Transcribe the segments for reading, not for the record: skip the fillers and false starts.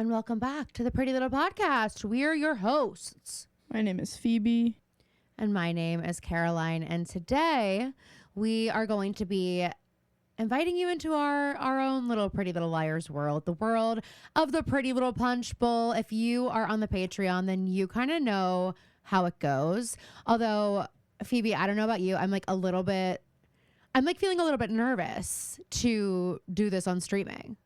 and welcome back to the Pretty Little Podcast. We are your hosts. My name is Phoebe. And my name is Caroline. And today we are going to be inviting you into our own little Pretty Little Liars world, the world of the Pretty Little Punchbowl. If you are on the Patreon, then you kind of know how it goes. Although, Phoebe, I don't know about you. I'm feeling a little bit nervous to do this on streaming.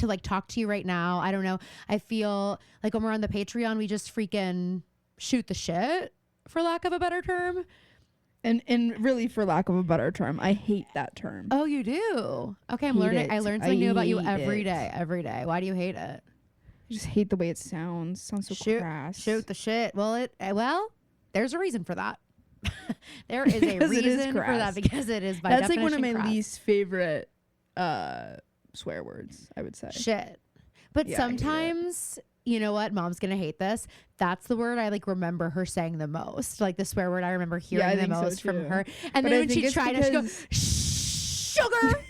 To like talk to you right now. I don't know. I feel like when we're on the Patreon, we just freaking shoot the shit, for lack of a better term. And really, for lack of a better term, I hate that term. Oh, you do? Okay, I'm learning. I learned something new about you every day. Why do you hate it? I just hate the way it sounds. Sounds so crass. Shoot the shit. Well, there's a reason for that. There is a reason for that because it is by That's definition like one of my crass. least favorite swear words, I would say. Shit. But Yeah, sometimes, you know what? Mom's going to hate this. That's the word I like remember her saying the most. Like the swear word I remember hearing the most from her. And but then when she tried it, she goes, sugar.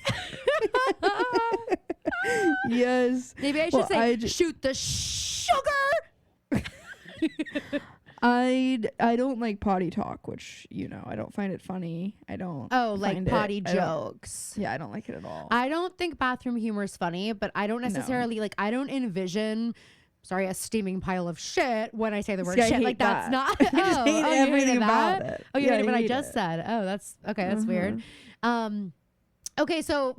Yes. Maybe I should say, shoot the sugar. I don't like potty talk, which, I don't find it funny. I don't. Oh, like potty jokes. Yeah, I don't like it at all. I don't think bathroom humor is funny, but I don't necessarily I don't envision, a steaming pile of shit when I say the word shit. Like that's not. I just hate everything about it. Oh, you hate what I just said. Oh, that's okay. That's weird. Okay, so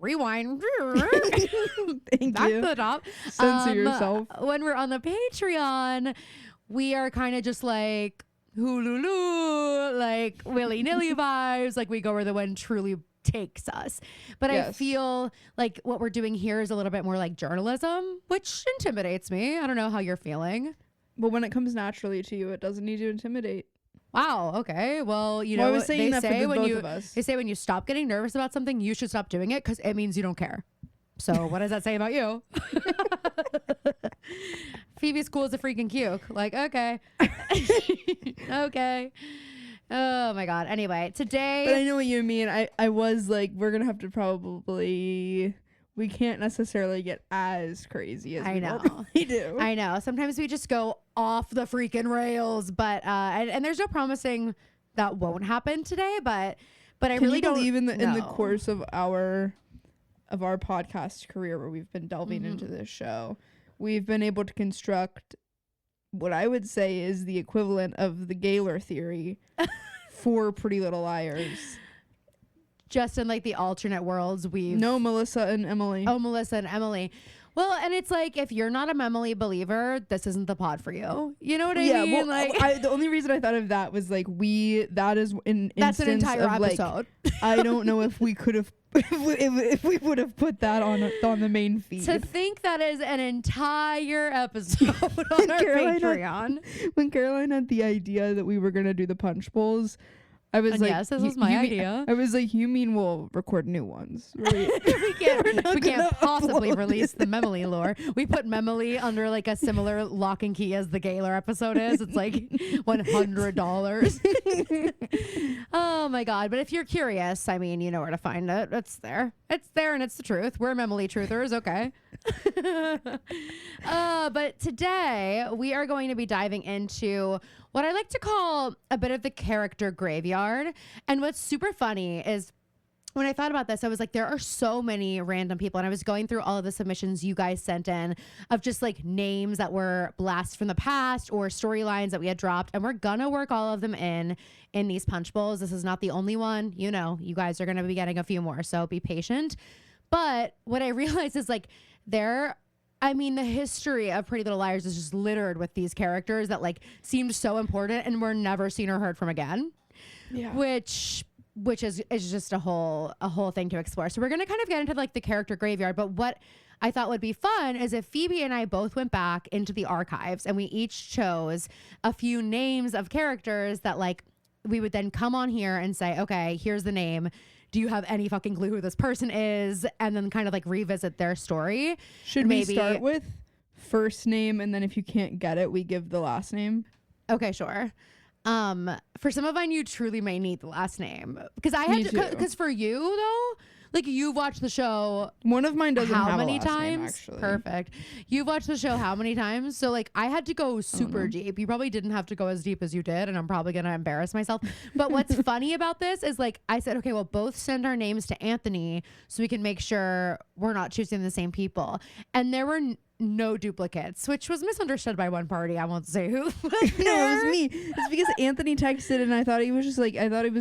rewind. Thank Back you. to the top. Censor yourself. When we're on the Patreon, we are kind of just like hululu, like willy-nilly vibes. Like we go where the wind truly takes us. But yes. I feel like what we're doing here is a little bit more like journalism, which intimidates me. I don't know how you're feeling. But when it comes naturally to you, it doesn't need to intimidate. Wow. Okay. Well, you know, I was saying they that say for when both you of us. they say when you stop getting nervous about something, you should stop doing it because it means you don't care. So what does that say about you? Phoebe's cool as a freaking cuke. Like, okay. Okay. Oh my God. Anyway, today. But I know what you mean. I was like, we're going to have to probably, we can't necessarily get as crazy as we normally do. I know. Sometimes we just go off the freaking rails, but, and there's no promising that won't happen today, but I really don't believe in the course of our podcast career where we've been delving into this show, we've been able to construct what I would say is the equivalent of the Gaylor theory for Pretty Little Liars. Just in like the alternate worlds Melissa and Emily. Oh, Melissa and Emily. Well, and it's like, if you're not a Memily believer, this isn't the pod for you. You know what I mean? Well, like, the only reason I thought of that was like that is an that's an instance entire of, episode. Like, I don't know if we could have if we would have put that on the main feed. To think that is an entire episode on our Patreon. When Caroline had the idea that we were going to do the punch bowls, I was like, yes, this was my idea. I was like, you mean we'll record new ones? Right? we can't possibly release the Memily lore. We put Memily under like a similar lock and key as the Gaylor episode is. It's like $100. Oh my God. But if you're curious, I mean, you know where to find it. It's there. It's there and it's the truth. We're Memily truthers. Okay. But today we are going to be diving into what I like to call a bit of the character graveyard. And what's super funny is when I thought about this, I was like, there are so many random people. And I was going through all of the submissions you guys sent in of just like names that were blasts from the past or storylines that we had dropped. And we're going to work all of them in these punch bowls. This is not the only one. You know, you guys are going to be getting a few more. So be patient. But what I realized is like the history of Pretty Little Liars is just littered with these characters that like seemed so important and were never seen or heard from again. Yeah. Which is just a whole thing to explore. So we're going to kind of get into like the character graveyard. But what I thought would be fun is if Phoebe and I both went back into the archives and we each chose a few names of characters that like we would then come on here and say, okay, here's the name. Do you have any fucking clue who this person is? And then kind of like revisit their story. Should we start with first name and then if you can't get it, we give the last name? Okay, sure. For some of mine, you truly may need the last name because I had to. Because for you though, like you've watched the show One of mine doesn't how have many a last name, times? actually. Perfect. You've watched the show how many times? So like I had to go super know. deep. You probably didn't have to go as deep as you did, and I'm probably gonna embarrass myself. But what's funny about this is like I said, okay, well both send our names to Anthony so we can make sure we're not choosing the same people. And there were no duplicates, which was misunderstood by one party. I won't say who. No, it was me. It's because Anthony texted and I thought he was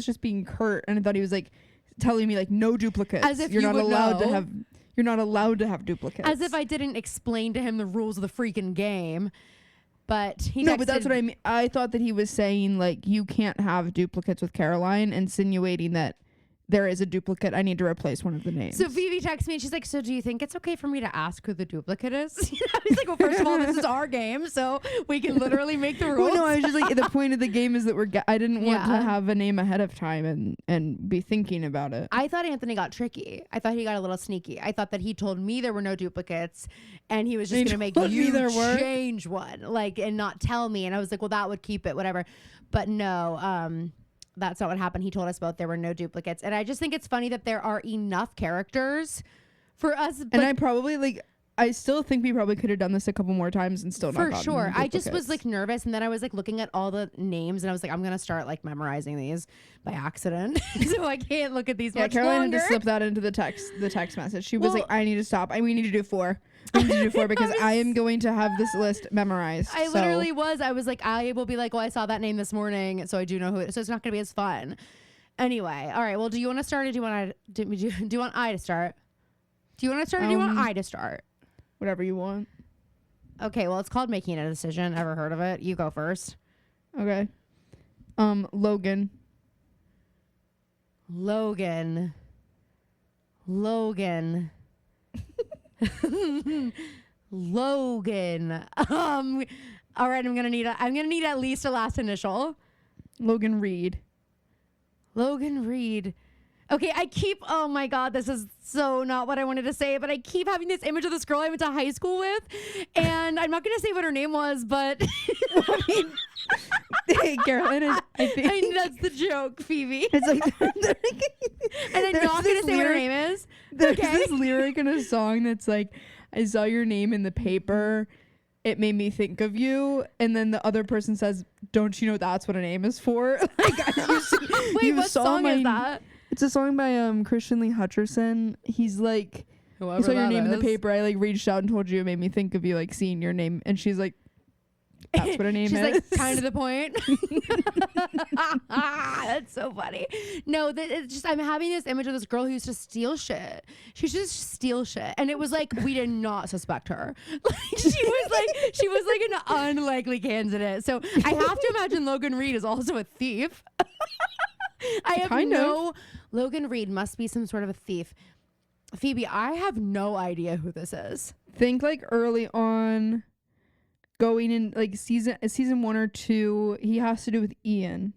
just being curt, and I thought he was like telling me like no duplicates. As if you're you not would allowed know. to have you're not allowed to have duplicates. As if I didn't explain to him the rules of the freaking game. But he No, but that's texted- what I mean. I thought that he was saying like you can't have duplicates with Caroline, insinuating that there is a duplicate. I need to replace one of the names. So Phoebe texts me and she's like, so do you think it's okay for me to ask who the duplicate is? He's like, well, first of all, this is our game, so we can literally make the rules. Well, no, I was just like, the point of the game is that I didn't want to Yeah. have a name ahead of time and be thinking about it. I thought Anthony got tricky. I thought he got a little sneaky. I thought that he told me there were no duplicates and he was just He going to make told me you there were. change one, like, and not tell me. And I was like, well, that would keep it, whatever. But no, that's not what happened. He told us both there were no duplicates. And I just think it's funny that there are enough characters for us. And I probably I still think we probably could have done this a couple more times and still not for gotten sure. I just was duplicates. like nervous, and then I was like looking at all the names, and I was like, I'm gonna start like memorizing these by accident, so I can't look at these Yeah, much Caroline longer. had to slip that into the text message. She was Well- like, I need to stop. We need to do 4. We need to do 4 because I am going to have this list memorized. I So- literally was. I was like, I will be like, well, I saw that name this morning, so I do know who it is. So it's not gonna be as fun. Anyway, all right. Well, do you want to start, or do you want I to start? Do you want to start, or do you want I to start? whatever you want. Okay. Well, it's called Making a Decision. Ever heard of it? You go first. Okay. Logan. Logan. Logan. All right. I'm gonna need at least a last initial. Logan Reed. Logan Reed. Okay, oh my God, this is so not what I wanted to say, but I keep having this image of this girl I went to high school with, and I'm not going to say what her name was, but Hey, Caroline, I think that's the joke, Phoebe. it's like And I'm there's not going this to say what her lyric- name is. There's Okay. this lyric in a song that's like, I saw your name in the paper. It made me think of you. And then the other person says, don't you know that's what a name is for? Wait, what song is that? It's a song by Christian Lee Hutcherson. He's like, I saw your name in the paper. I like reached out and told you. It made me think of you, like seeing your name. And she's like, that's what her name She's is. like, kind of the point. That's so funny. No, it's just I'm having this image of this girl who used to steal shit. She used to just steal shit, and it was like we did not suspect her. Like she was like an unlikely candidate. So I have to imagine Logan Reed is also a thief. I have Kind of. no. Logan Reed must be some sort of a thief. Phoebe, I have no idea who this is. Think like early on, going in like season 1 or 2, he has to do with Ian.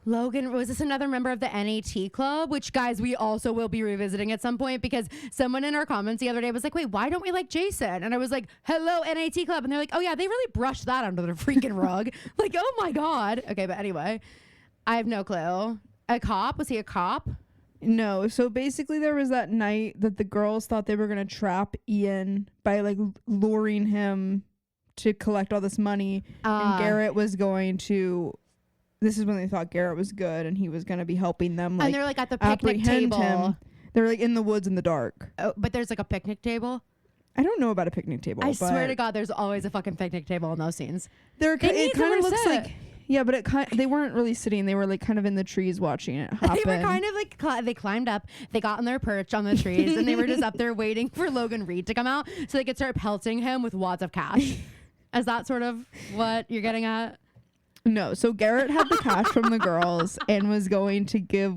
Logan, was this another member of the NAT club? Which, guys, we also will be revisiting at some point, because someone in our comments the other day was like, wait, why don't we like Jason? And I was like, hello, NAT club. And they're like, oh yeah, they really brushed that under the freaking rug. Like, oh my God. Okay, but anyway, I have no clue. A cop? Was he a cop? No, so basically there was that night that the girls thought they were going to trap Ian by like luring him to collect all this money, and Garrett was going to, this is when they thought Garrett was good and he was going to be helping them like and they're like at the picnic apprehend table. him. They're like in the woods in the dark. Oh, but there's like a picnic table. I don't know about a picnic table. I but swear to God, there's always a fucking picnic table in those scenes. it They need kind somewhere of to looks sit. like, yeah, but they weren't really sitting. They were like kind of in the trees watching it happen. They were kind of like, they climbed up, they got on their perch on the trees, and they were just up there waiting for Logan Reed to come out so they could start pelting him with wads of cash. Is that sort of what you're getting at? No, so Garrett had the cash from the girls and was going to give.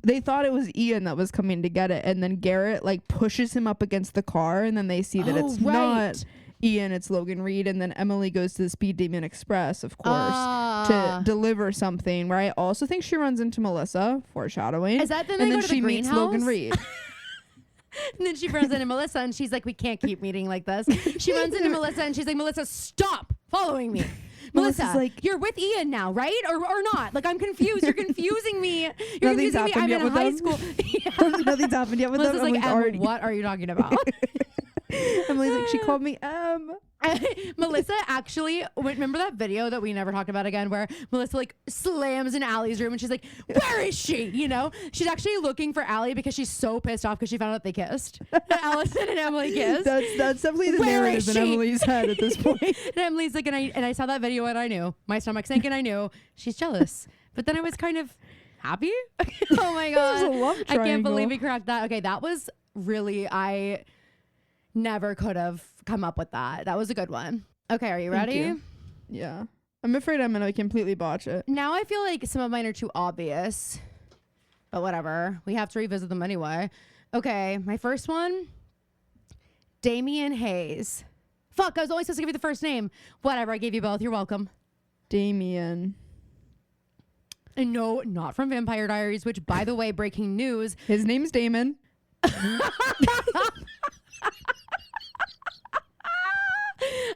They thought it was Ian that was coming to get it, and then Garrett like pushes him up against the car, and then they see that it's not Ian, it's Logan Reed, and then Emily goes to the Speed Demon Express, of course, to deliver something. Where I also think she runs into Melissa, foreshadowing. Is that then and they then go to she the meets greenhouse? Logan Reed. And then she runs into Melissa, and she's like, we can't keep meeting like this. She runs into Melissa, and she's like, Melissa, stop. following me. Melissa's Melissa, like- you're with Ian now, right? Or not? Like, I'm confused. You're confusing me. You're Nothing's confusing me. I'm happened yet in with high them. school. Yeah. Nothing's happened yet with Melissa's them. like, Emily's what are you talking about? Emily's like, she called me Melissa actually, remember that video that we never talked about again where Melissa like slams in Allie's room and she's like, where is she? You know, she's actually looking for Allie because she's so pissed off because she found out they kissed. Allison and Emily kissed. That's definitely the Where narrative is in she? Emily's head at this point. And Emily's like, and I saw that video and I knew my stomach sank and I knew she's jealous. But then I was kind of happy. Oh my It was God. a love I can't believe triangle. we cracked that. Okay, that was really, I never could have come up with that. That was a good one. Okay, are you Thank ready? you. Yeah. I'm afraid I'm gonna completely botch it. Now I feel like some of mine are too obvious, but whatever. We have to revisit them anyway. Okay, my first one, Damian Hayes. Fuck, I was only supposed to give you the first name. Whatever, I gave you both. You're welcome. Damien. And no, not from Vampire Diaries, which, by the way, breaking news. His name's Damon.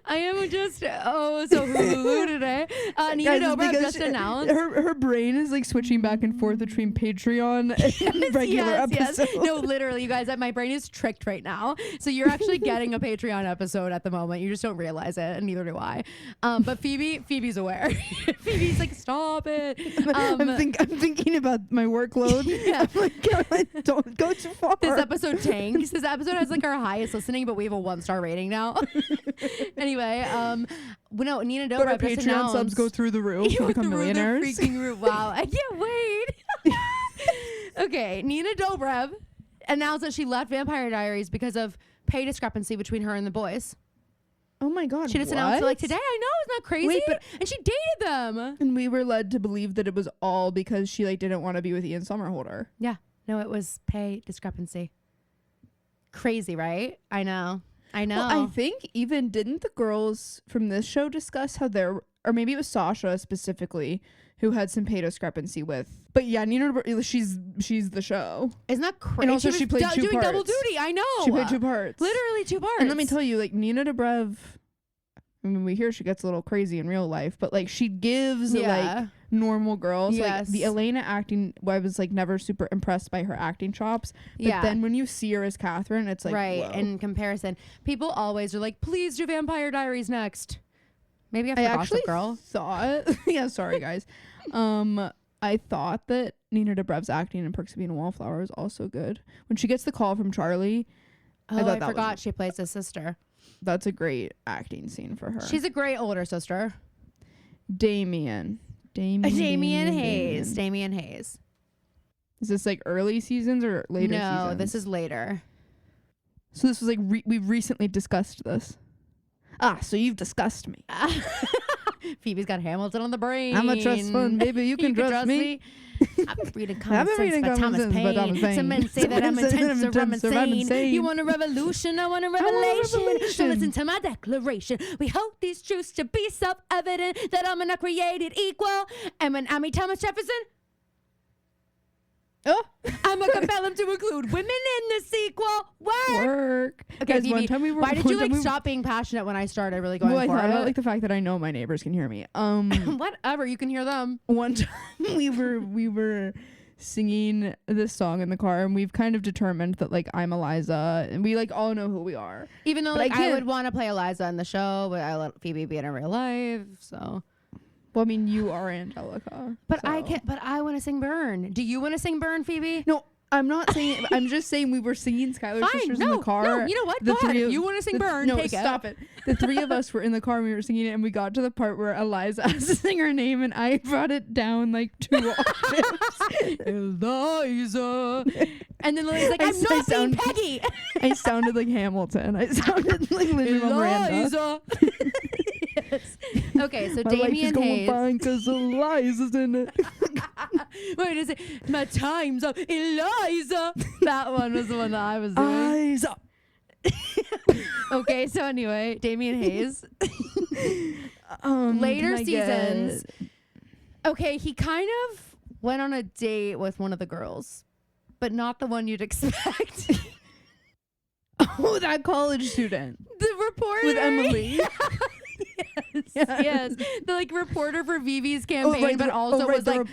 I am just, so Hulu today. Nina Guys, it's Dobrev because just announced. her brain is like switching back and forth between Patreon and regular episodes. No, literally, you guys, my brain is tricked right now. So you're actually getting a Patreon episode at the moment. You just don't realize it, and neither do I. But Phoebe's aware. Phoebe's like, stop it. I'm thinking about my workload. Yeah. I'm like, Caroline, don't go too far. This episode tanks. This episode has like our highest listening, but we have a 1-star rating now. Anyway, no, Nina But our Dobrev just Patreon announced. subs go through the roof to become Through the millionaires. freaking roof. Wow, I can't wait. Okay, Nina Dobrev announced that she left Vampire Diaries because of pay discrepancy between her and the boys. Oh my God! She just announced it like today. I know, it's not crazy. Wait, but- and she dated them. And we were led to believe that it was all because she like didn't want to be with Ian Somerhalder. Yeah, no, it was pay discrepancy. Crazy, right? I know. Well, I think even didn't the girls from this show discuss how there, or maybe it was Sasha specifically, who had some pay discrepancy with. But yeah, Nina, she's the show. Isn't that crazy? And also was she played two doing double parts. duty. I know. She played 2 parts. Literally 2 parts. And let me tell you, like Nina Dobrev, I mean, we hear she gets a little crazy in real life, but like she gives like normal girls. Yes. Like the Elena acting, I was like never super impressed by her acting chops. But then when you see her as Catherine, it's like, right. whoa. In comparison, people always are like, please do Vampire Diaries next. Maybe I I forgot actually the girl. thought, yeah, sorry guys. I thought that Nina Dobrev's acting in Perks of Being a Wallflower was also good. When she gets the call from Charlie, Oh, thought I that forgot was, she plays his sister. that's a great acting scene for her. She's a great older sister. Damien Damian Hayes. Is this like early seasons or later No, seasons? this is later. So this was like we've recently discussed this. So you've discussed me. Phoebe's got Hamilton on the brain. I'm a trust fund baby. You can trust me. I've been reading I've Common been Sense reading by Common Thomas Sense by Thomas Paine. Paine. Some men say that I'm Some men say that intense or I'm I'm insane. insane. You want a revolution? I want a want a revelation. So revelation. listen to my declaration. We hold these truths to be self-evident that I'm not created equal. And when I meet Thomas Jefferson, I'm gonna compel him to include women in the sequel. Work. Okay, Guys, Phoebe, one time we were. why did one you time like we- stop being passionate when I started really going Well, I for thought it? about like the fact that I know my neighbors can hear me. Whatever, you can hear them. One time we were singing this song in the car, and we've kind of determined that like I'm Eliza, and we like all know who we are. Even though But like I I can't- would want to play Eliza in the show, but I let Phoebe be in her real life. So, Well, I mean, you are Angelica, but so. I can't. But I want to sing Burn. Do you want to sing Burn, Phoebe? No, I'm not saying. I'm just saying we were singing Skylar's Fine. Sisters No, in the car. no. You know what? The Go ahead. three If of- you want to sing the- Burn, no, take stop it. The 3 of us were in the car and we were singing it, and we got to the part where Eliza has to sing her name, and I brought it down like 2 octaves. Eliza. And then Lily's like, I I'm s- not I being sound- Peggy. I sounded like Hamilton. I sounded like Lin-Manuel Miranda. Eliza. Yes. Okay, so My life is Damian going Hayes. fine because Eliza's in it. Wait, is it my time's up, Eliza? That one was the one that I was doing. Eyes up. Okay, so anyway, Damian Hayes. Later Later seasons. Okay, he kind of went on a date with one of the girls, but not the one you'd expect. Oh, that college student The reporter with Emily. Yes. The like reporter for Vivi's campaign, but also was like.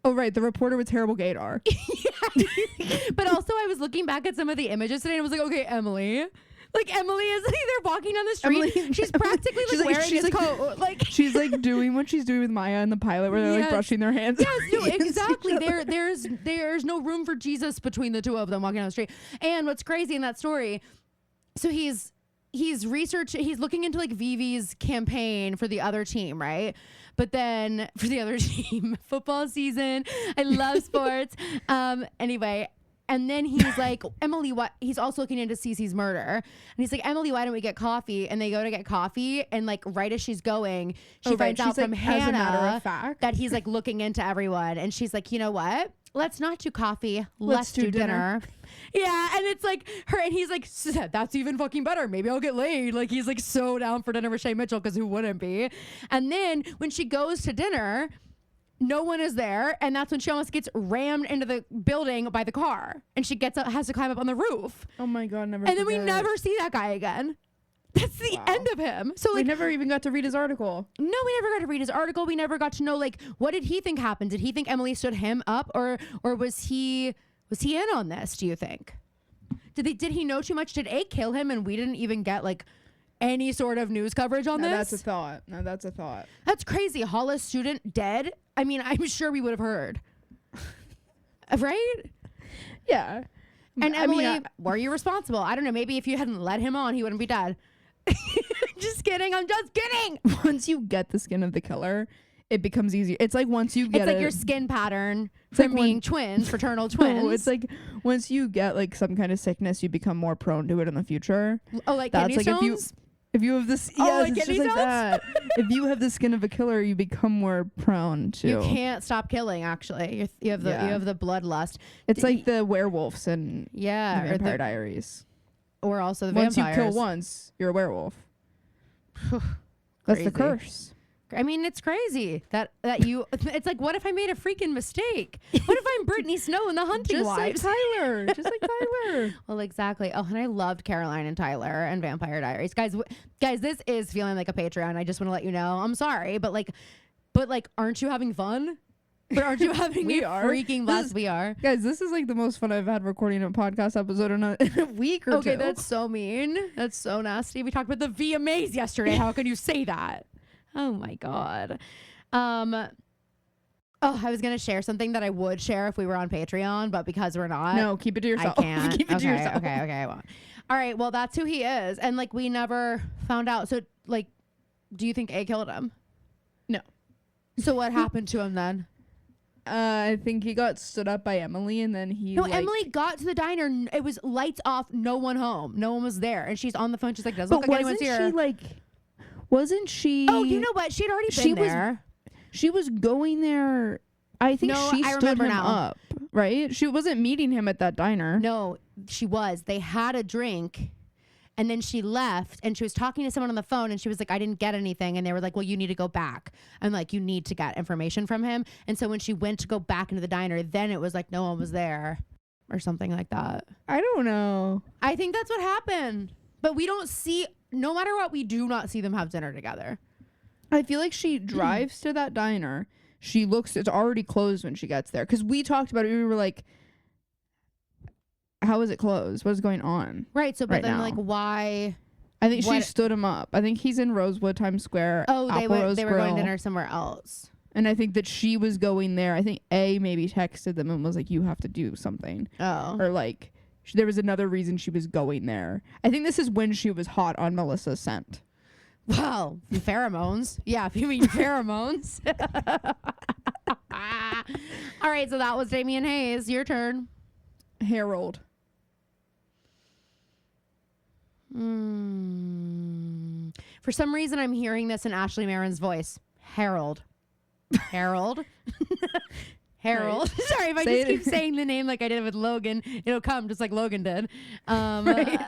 The reporter with terrible gaydar. Yeah. But also, I was looking back at some of the images today and I was like, okay, Emily. Like, Emily is like, they're walking down the street. She's practically like wearing his coat. Like, she's like doing what she's doing with Maya and the pilot, where they're like brushing their hands. Yes, no, exactly. There's no room for Jesus between the two of them walking down the street. And what's crazy in that story, so he's looking into like Vivi's campaign for the other team, right? But then for the other team, football season, I love sports. Anyway, and then he's like, Emily, what? He's also looking into Cece's murder. And he's like, Emily, why don't we get coffee? And they go to get coffee. And like right as she's going, she finds out from Hannah, as a matter of fact, that he's like looking into everyone. And she's like, you know what? Let's not do coffee. Let's do dinner. Yeah, and it's like her, and he's like, that's even fucking better. Maybe I'll get laid. Like, he's like so down for dinner with Shay Mitchell, because who wouldn't be? And then when she goes to dinner, no one is there, and that's when she almost gets rammed into the building by the car, and she has to climb up on the roof. Oh my God, never. And then we never see that guy again. That's the end of him. So like, we never even got to read his article. No, we never got to read his article. We never got to know, like, what did he think happened? Did he think Emily stood him up, or was he in on this, do you think? Did he know too much? Did A kill him and we didn't even get like any sort of news coverage on this? That's a thought. No, that's a thought. That's crazy. Hollis student dead? I mean, I'm sure we would have heard. Right? Yeah. And Emily, were you responsible? I don't know. Maybe if you hadn't led him on, he wouldn't be dead. Just kidding. I'm just kidding. Once you get the skin of the killer, it becomes easier. It's like once you get it's like your skin pattern from being twins, fraternal twins. No, it's like once you get like some kind of sickness, you become more prone to it in the future. Oh, like that's kidney stones? If you have this, like it's just like that. If you have the skin of a killer, you become more prone to. You can't stop killing. Actually, you have the bloodlust. It's like the werewolves and the Vampire Diaries. Or also the vampires. Once you kill once, you're a werewolf. That's the curse. I mean, it's crazy that you. It's like, what if I made a freaking mistake? What if I'm Brittany Snow in The Hunting Wives? Just like Tyler. Well, exactly. Oh, and I loved Caroline and Tyler and Vampire Diaries, guys. This is feeling like a Patreon. I just want to let you know. I'm sorry, but aren't you having fun? But aren't you having a freaking blast? We are. Guys, this is like the most fun I've had recording a podcast episode in a week or two. Okay, that's so mean. That's so nasty. We talked about the VMAs yesterday. How can you say that? Oh my God. I was going to share something that I would share if we were on Patreon, but because we're not. No, keep it to yourself. I can't. Keep it to yourself. Okay, I won't. All right, well, that's who he is. And like, we never found out. So like, do you think A killed him? No. So what happened to him then? I think he got stood up by Emily, and then Emily got to the diner. It was lights off, no one home. No one was there. And she's on the phone. She's like, doesn't look like anyone's here. Wasn't she? Oh, you know what? She'd already been there. She was going there. I think she stood him up, right? She wasn't meeting him at that diner. No, she was. They had a drink, and then she left, and she was talking to someone on the phone, and she was like, I didn't get anything. And they were like, well, you need to go back. And like, you need to get information from him. And so when she went to go back into the diner, then it was like no one was there or something like that. I don't know. I think that's what happened. But we don't see, no matter what, we do not see them have dinner together. I feel like she drives to that diner. She looks, it's already closed when she gets there. Because we talked about it. We were like, how is it closed? What is going on? Right. So, but then, like, why? I think she stood him up. I think he's in Rosewood, Times Square. Oh, they were going to dinner somewhere else. And I think that she was going there. I think A maybe texted them and was like, you have to do something. Oh. Or like, there was another reason she was going there. I think this is when she was hot on Melissa's scent. Well, pheromones. Yeah, if you mean pheromones. All right, so that was Damian Hayes. Your turn. Harold. For some reason, I'm hearing this in Ashley Marin's voice. Harold. Harold. Harold. Right. Sorry, if I just keep saying the name like I did with Logan, it'll come just like Logan did. Right.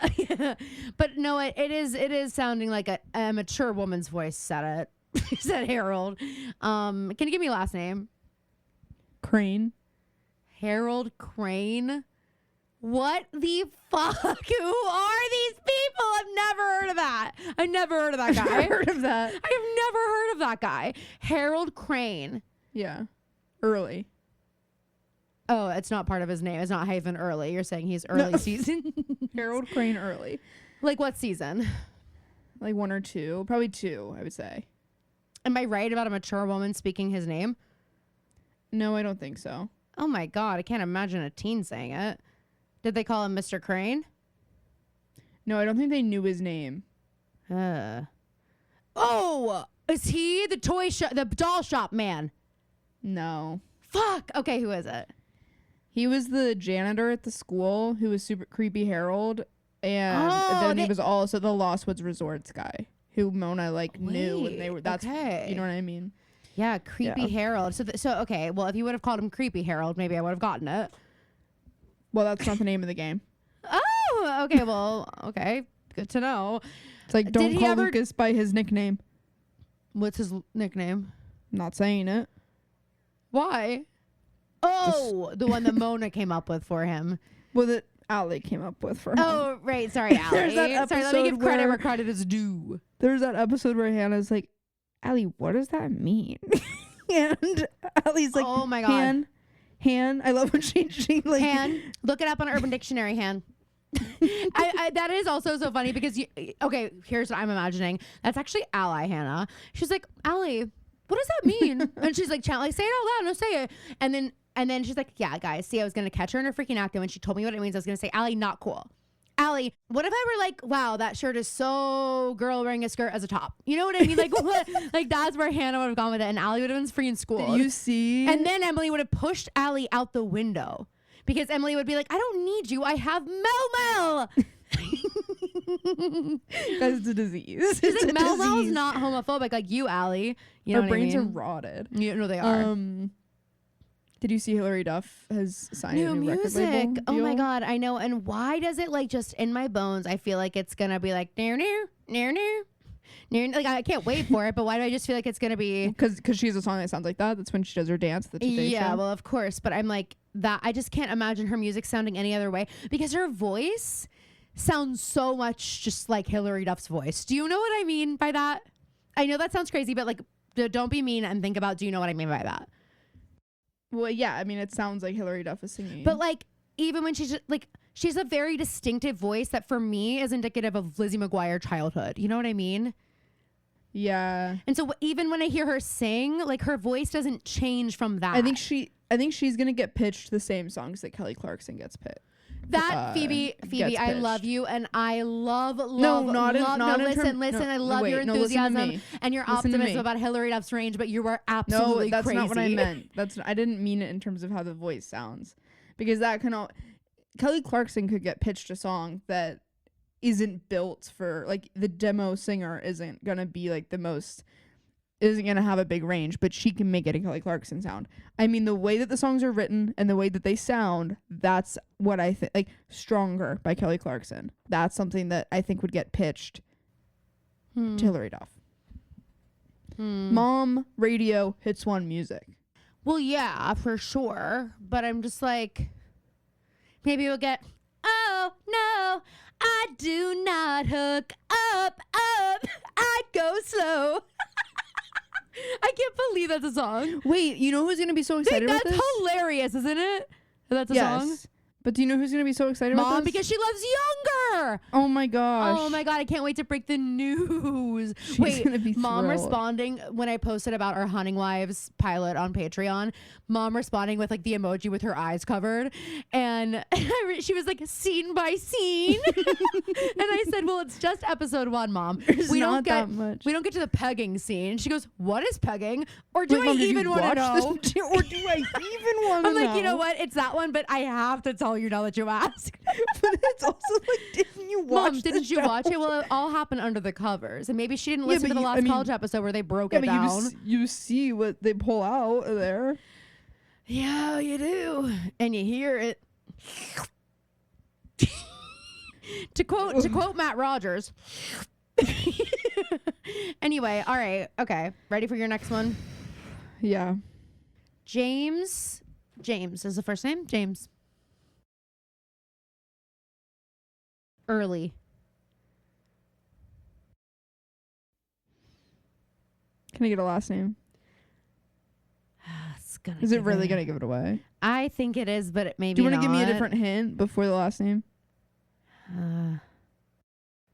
But no, it is sounding like a mature woman's voice said it. Said Harold. Can you give me a last name? Crane. Harold Crane. What the fuck? Who are these people? I've never heard of of that. I never heard of that guy. I've heard of that. I've never heard of that guy. Harold Crane. Yeah. Early. Oh, it's not part of his name. It's not hyphen early. You're saying he's early season. Harold Crane early. Like what season? Like 1 or 2. Probably 2, I would say. Am I right about a mature woman speaking his name? No, I don't think so. Oh my God. I can't imagine a teen saying it. Did they call him Mr. Crane? No, I don't think they knew his name. Oh, is he the the doll shop man? No. Fuck. Okay, who is it? He was the janitor at the school who was super creepy Harold. And then he was also the Lost Woods Resorts guy who Mona knew when they were, that's, okay. You know what I mean? Yeah, creepy Harold. So okay, well, if you would have called him creepy Harold, maybe I would have gotten it. Well, that's not the name of the game. Oh, okay. Well, okay. Good to know. It's like, don't call Lucas by his nickname. What's his nickname? I'm not saying it. Why? Oh, the one that Mona came up with for him. Well, that Allie came up with for him. Oh, right. Sorry, Allie. There's that episode Sorry, let me give credit where credit is due. There's that episode where Hannah's like, Allie, what does that mean? And Allie's like, oh my God. Han. I love when she like Han. Look it up on Urban Dictionary, Han. I that is also so funny because okay, here's what I'm imagining. That's actually Ally Hannah. She's like, Allie, what does that mean? And she's like, say it out loud. No, say it. And then she's like, yeah, guys, see, I was gonna catch her in her freaking act, and when she told me what it means, I was gonna say, Allie, not cool. Allie, what if I were like, wow, that shirt is so girl wearing a skirt as a top? You know what I mean? Like, what? Like, that's where Hannah would have gone with it, and Allie would have been freaking schooled. Did you see? And then Emily would have pushed Allie out the window because Emily would be like, I don't need you. I have Mel. That's a disease. She's like, Mel's not homophobic like you, Allie. You know Our brains are rotted. You know they are. Did you see Hilary Duff has signed new a new music? record label Oh my deal? God, I know. And why does it like just in my bones? I feel like it's gonna be like near. Like I can't wait for it, but why do I just feel like it's gonna be? Because she has a song that sounds like that. That's when she does her dance. The Today yeah, Show. well, of course. But I'm like that. I just can't imagine her music sounding any other way because her voice sounds so much just like Hilary Duff's voice. Do you know what I mean by that? I know that sounds crazy, but like, don't be mean and think about. Do you know what I mean by that? Well, yeah. I mean, it sounds like Hilary Duff is singing. But like, even when she's just, like, she's a very distinctive voice that for me is indicative of Lizzie McGuire childhood. You know what I mean? Yeah. And so even when I hear her sing, like her voice doesn't change from that. I think she's gonna get pitched the same songs that Kelly Clarkson gets pitched. That Phoebe, I love you, and I love. Listen, I love your enthusiasm and your optimism about Hilary Duff's range, but you were absolutely no, that's crazy. not what I meant. I didn't mean it in terms of how the voice sounds, because that can all. Kelly Clarkson could get pitched a song that isn't built for, like, the demo singer isn't gonna be like isn't gonna have a big range, but she can make it a Kelly Clarkson sound. I mean, the way that the songs are written and the way that they sound, that's what I think. Like, Stronger by Kelly Clarkson, that's something that I think would get pitched to Hilary Duff. Mom, radio, hits one music. Well, yeah, for sure, but I'm just like, maybe we'll get, oh no, I do not hook up, I go slow. I can't believe that's a song. Wait, you know who's gonna be so excited about this? That's hilarious, isn't it? That's a song? But do you know who's gonna be so excited about Mom, this? because she loves Younger. Oh my gosh. Oh my God, I can't wait to break the news. She's gonna be Mom thrilled. responding when I posted about our Hunting Wives pilot on Patreon. Mom responding with like the emoji with her eyes covered. And she was like, scene by scene. And I said, well, it's just episode 1, Mom. We don't get to the pegging scene. She goes, what is pegging? Or do I even want to know? Or do I even want to know? I'm like, you know what? It's that one, but I have to tell you now that you asked. But it's also like, didn't you watch Mom, didn't you watch it? Well, it all happened under the covers. And maybe she didn't listen to the last college episode where they broke it down. You see what they pull out of there. Yeah, you do. And you hear it. to quote Matt Rogers. Anyway, all right. Okay. Ready for your next one? Yeah. James is the first name? James. Early. Can I get a last name? Is it really gonna give it away? I think it is, but maybe. Do you want to not. give me a different hint before the last name?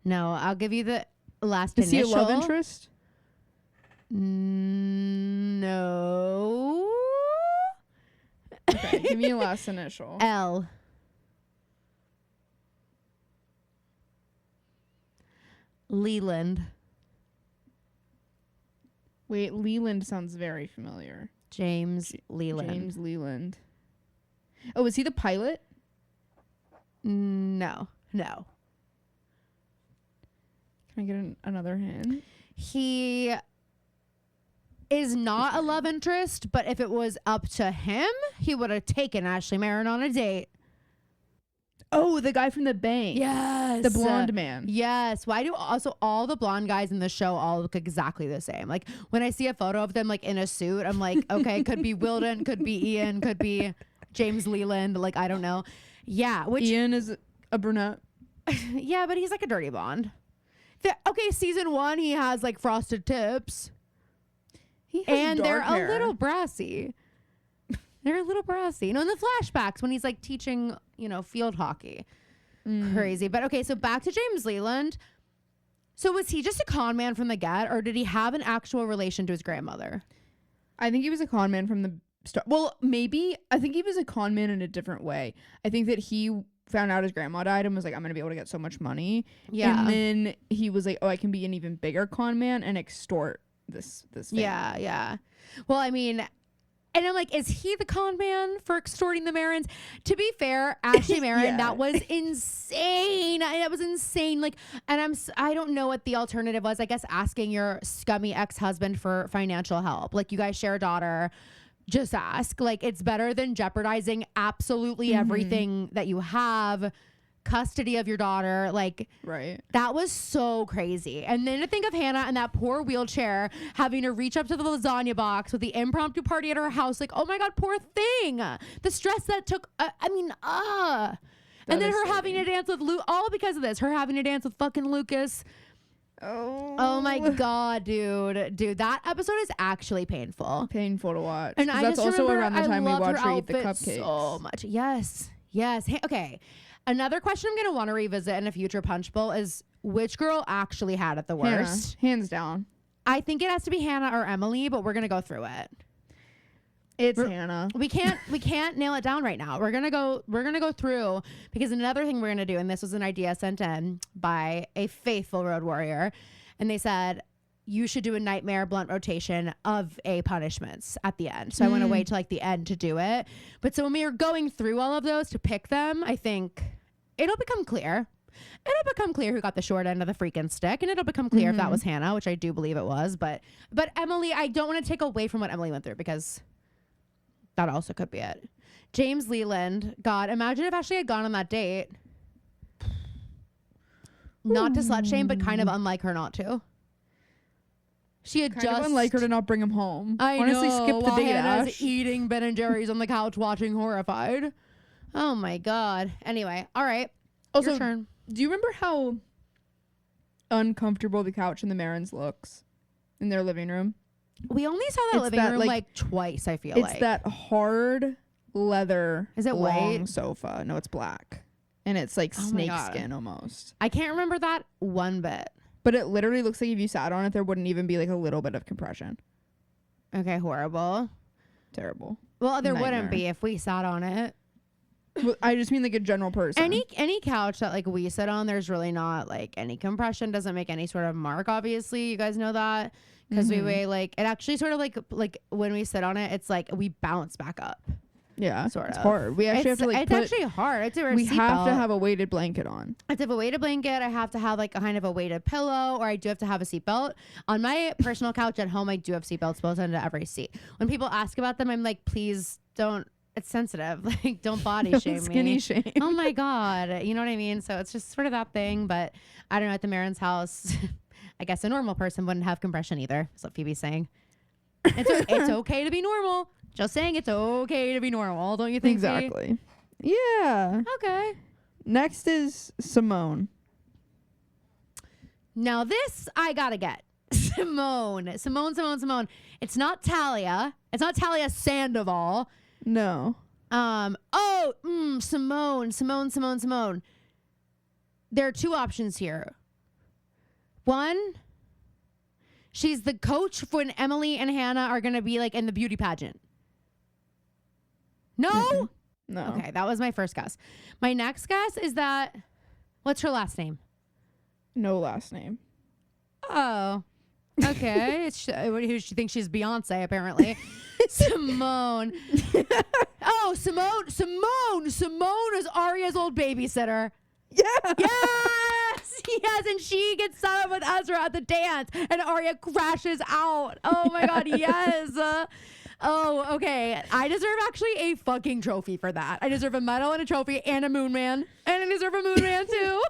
No, I'll give you the last initial. Is he a love interest? No. Okay, give me a last initial. L. Leland. Wait, Leland sounds very familiar. James Leland. James Leland. Oh, is he the pilot? No. Can I get another hint? He is not a love interest, but if it was up to him, he would have taken Ashley Marin on a date. Oh, the guy from the bank. Yes. The blonde man. Yes. Why do also all the blonde guys in the show all look exactly the same? Like when I see a photo of them like in a suit, I'm like, okay, could be Wilden, could be Ian, could be James Leland. Like, I don't know. Yeah. Which Ian is a brunette. Yeah, but he's like a dirty blonde. Okay, season 1, he has like frosted tips. He has they're dark hair. a little brassy. They're a little brassy. You know, in the flashbacks when he's like teaching, field hockey. Crazy. But okay, so back to James Leland. So was he just a con man from the get, or did he have an actual relation to his grandmother? I think he was a con man from the start. Well, maybe. I think he was a con man in a different way. I think that he found out his grandma died and was like, I'm going to be able to get so much money. Yeah. And then he was like, oh, I can be an even bigger con man and extort this family. Yeah. Well, I mean... And I'm like, is he the con man for extorting the Marins? To be fair, Ashley Marin, that was insane. That was insane. Like, and I don't know what the alternative was. I guess asking your scummy ex-husband for financial help. Like, you guys share a daughter. Just ask. Like, it's better than jeopardizing absolutely everything that you have. Custody of your daughter, like, right. That was so crazy. And then to think of Hannah in that poor wheelchair having to reach up to the lasagna box with the impromptu party at her house, like, oh my god, poor thing. The stress that took. And then her having to dance with Luke, all because of this. Her having to dance with fucking Lucas. Oh my god, dude, that episode is actually painful to watch. And that's also around the time we watched her eat the cupcakes so much. Yes. Okay. Another question I'm going to want to revisit in a future Punchbowl is which girl actually had it the worst? Hannah, hands down. I think it has to be Hannah or Emily, but we're going to go through it. It's Hannah. We can't nail it down right now. We're going to go through, because another thing we're going to do, and this was an idea sent in by a faithful road warrior, and they said you should do a nightmare blunt rotation of punishments at the end. So I want to wait till like the end to do it. But so when we are going through all of those to pick them, I think it'll become clear. It'll become clear who got the short end of the freaking stick, and it'll become clear if that was Hannah, which I do believe it was. But Emily, I don't want to take away from what Emily went through, because that also could be it. James Leland, God, imagine if Ashley had gone on that date. Not to slut shame, but kind of unlike her not to. She had kind of unlike her to not bring him home. I honestly know, skip the date. Hannah's eating Ben and Jerry's on the couch, watching horrified. Oh my god. Anyway, all right. Also, your turn. Do you remember how uncomfortable the couch in the Marins looks in their living room? We only saw that living room like twice. I feel like it's that hard leather. Is it long white sofa? No, it's black, and it's like snake skin almost. I can't remember that one bit. But it literally looks like if you sat on it, there wouldn't even be like a little bit of compression. Okay, horrible. Terrible. Well, there wouldn't be if we sat on it. Well, I just mean like a general person. Any couch that like we sit on, there's really not like any compression. Doesn't make any sort of mark, obviously. You guys know that. Because we weigh like, it actually sort of like when we sit on it, it's like we bounce back up. Yeah, sort it's of hard. We actually have to like. It's actually hard. It's we have to have a weighted blanket on. I have to have a weighted blanket. I have to have like a kind of a weighted pillow, or I do have to have a seatbelt. On my personal couch at home, I do have seatbelts built into every seat. When people ask about them, I'm like, please don't. It's sensitive. Like, don't body shame me. Skinny shame. Oh my god, you know what I mean? So it's just sort of that thing. But I don't know. At the Marin's house, I guess a normal person wouldn't have compression either. That's what Phoebe's saying. It's okay to be normal. Just saying, it's okay to be normal, don't you think? Exactly. Yeah. Okay. Next is Simone. Now this I gotta get. Simone. It's not Talia. It's not Talia Sandoval. No. Simone. There are two options here. One, she's the coach when Emily and Hannah are going to be like in the beauty pageant. No? Mm-mm. No. Okay, that was my first guess. My next guess is that, what's her last name? No last name. Oh. Okay. Who she thinks she's Beyonce, apparently. Simone. Oh, Simone is Arya's old babysitter. Yeah. Yes, and she gets set up with Ezra at the dance, and Arya crashes out. Oh my God, yes. Oh, okay. I deserve actually a fucking trophy for that. I deserve a medal and a trophy and a moon man, and I deserve a moon man too.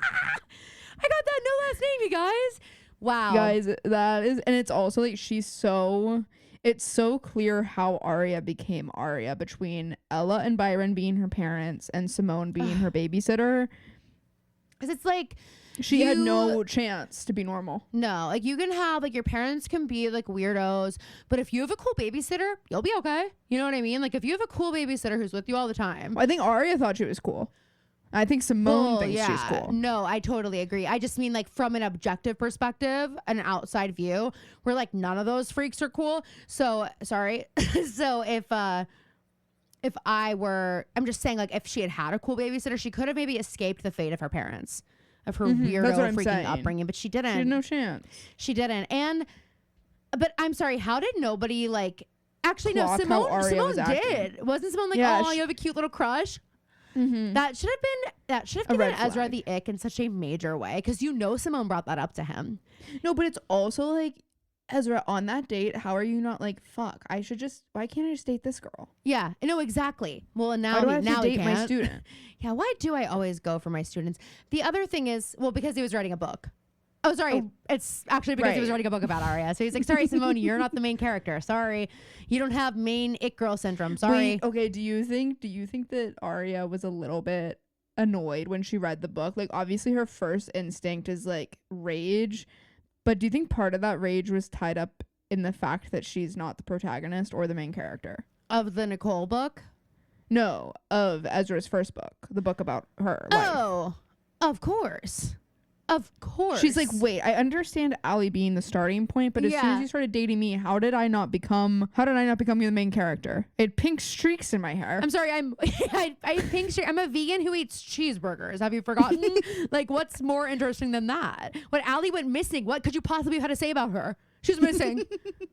I got that no last name, you guys. Wow, Guys, that is, and it's also like it's so clear how Arya became Arya between Ella and Byron being her parents and Simone being her babysitter. Because it's like she had no chance to be normal. No, like you can have like your parents can be like weirdos, but if you have a cool babysitter, you'll be okay. You know what I mean? Like if you have a cool babysitter who's with you all the time. I think Arya thought she was cool. I think Simone thinks she's cool. No, I totally agree. I just mean like from an objective perspective, an outside view, where like none of those freaks are cool. So sorry. So if I were, I'm just saying like if she had a cool babysitter, she could have maybe escaped the fate of her parents, of her weirdo freaking upbringing, but she didn't. She had no chance. She didn't. But I'm sorry, how did nobody like, actually no, Simone did. Wasn't Simone like, oh, you have a cute little crush? Mm-hmm. That should have given Ezra the ick in such a major way, because Simone brought that up to him. No, but it's also like, Ezra, on that date, how are you not like, fuck, why can't I just date this girl? Yeah, no, exactly. Well, and now why do I have now to date my student? Yeah, why do I always go for my students? The other thing is, well, because he was writing a book. Oh, sorry. It's actually because he was writing a book about Arya. So he's like, sorry, Simone, you're not the main character. Sorry. You don't have main it girl syndrome. Sorry. Wait, okay, do you think that Arya was a little bit annoyed when she read the book? Like, obviously her first instinct is like rage, but do you think part of that rage was tied up in the fact that she's not the protagonist or the main character? Of the Nicole book? No, of Ezra's first book, the book about her life. Oh, of course. Of course. She's like, wait, I understand Allie being the starting point, but as soon as you started dating me, how did I not become the main character? I had pink streaks in my hair. I'm sorry, I pink streak. I'm a vegan who eats cheeseburgers. Have you forgotten? Like, what's more interesting than that? When Allie went missing, what could you possibly have had to say about her? She's missing.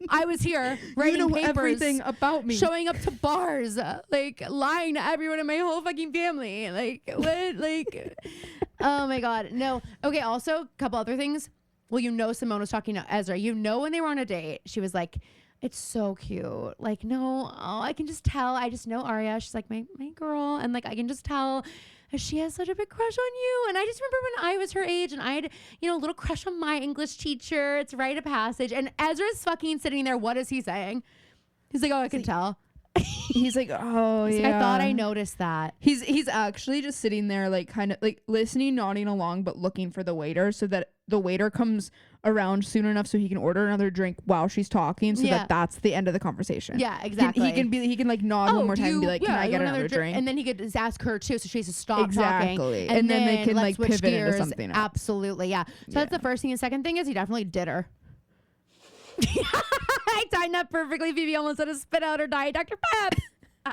I was here writing papers, everything about me, showing up to bars, like lying to everyone in my whole fucking family. Like what? Like, oh my God, no. Okay. Also, a couple other things. Well, Simone was talking to Ezra. When they were on a date, she was like, "It's so cute." Like, no, I can just tell. I just know Arya. She's like my girl, and like I can just tell. She has such a big crush on you. And I just remember when I was her age and I had, a little crush on my English teacher. It's rite of passage. And Ezra's fucking sitting there. What is he saying? He's like, oh, I can tell. He's like, oh, yeah. I thought I noticed that. He's actually just sitting there, like, kind of like listening, nodding along, but looking for the waiter so that the waiter comes around soon enough so he can order another drink while she's talking, so that's the end of the conversation. Yeah, exactly. He can like nod one more time and be like, can I get another drink? And then he could just ask her too, so she has to stop talking. And then they can like pivot into something else. Absolutely, yeah. So that's the first thing. The second thing is he definitely did her. I timed that perfectly. Phoebe almost had to spit out her Diet Dr. Pep. They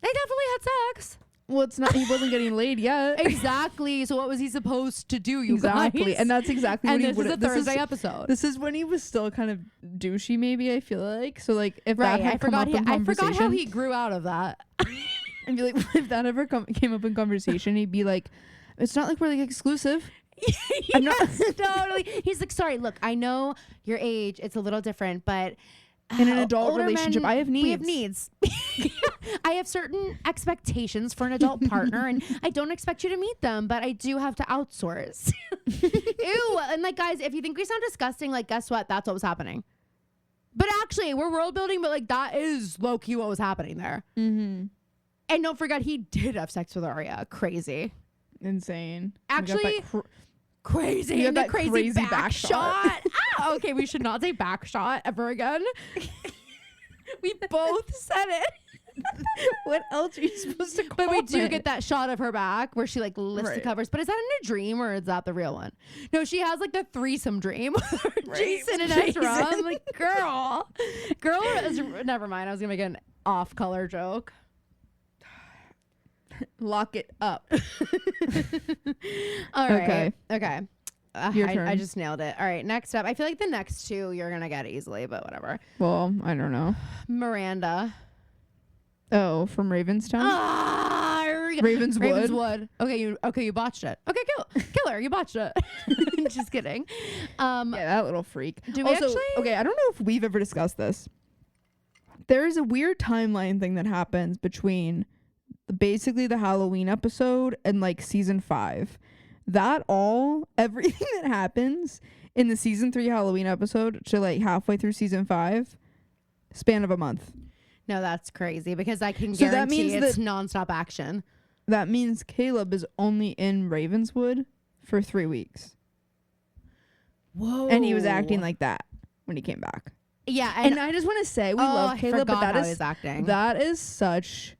definitely had sex. Well, it's not. He wasn't getting laid yet. Exactly. So what was he supposed to do? You exactly, guys? and that's exactly and what this he would. Is a Thursday episode. This is when he was still kind of douchey. Maybe I feel like so. Like if that had come up in conversation, I forgot how he grew out of that. I'd be like, if that ever came up in conversation, he'd be like, "It's not like we're like exclusive." I'm not totally. He's like, sorry. Look, I know your age. It's a little different, but. In an adult relationship, I have needs. We have needs. I have certain expectations for an adult partner, and I don't expect you to meet them, but I do have to outsource. Ew. And like, guys, if you think we sound disgusting, like, guess what? That's what was happening. But actually, we're world building, but like, that is low key what was happening there. Mm-hmm. And don't forget, he did have sex with Arya. Crazy. Insane. Actually, crazy. You have and the that crazy, crazy back, back shot. shot. Okay, we should not say back shot ever again. We both said it. What else are you supposed to call But we do it? get that shot of her back where she like lifts the Right. covers. But is that in a dream or is that the real one? No, she has like the threesome dream. Right, Jason and Jason. Ezra. I'm like, girl is, never mind. I was gonna make an off-color joke. Lock it up. All right. Okay. Okay. Your I turn. just nailed it. All right. Next up, I feel like the next two you're gonna get easily, but whatever. Well, I don't know. Miranda. Oh, from Ravenstown? Ah, Ravenswood. Ravenswood. Okay, you botched it. Okay, kill her. You botched it. Just kidding. Yeah, that little freak. Do we also, actually- okay, I don't know if we've ever discussed this. There is a weird timeline thing that happens between basically the Halloween episode and like season 5. Everything that happens in the season 3 Halloween episode to like halfway through season 5, span of a month. No, that's crazy because I can So that guarantee means it's that- nonstop action. That means Caleb is only in Ravenswood for 3 weeks. Whoa. And he was acting like that when he came back. yeah, And I just want to say, we love Caleb, but how he's acting. that is such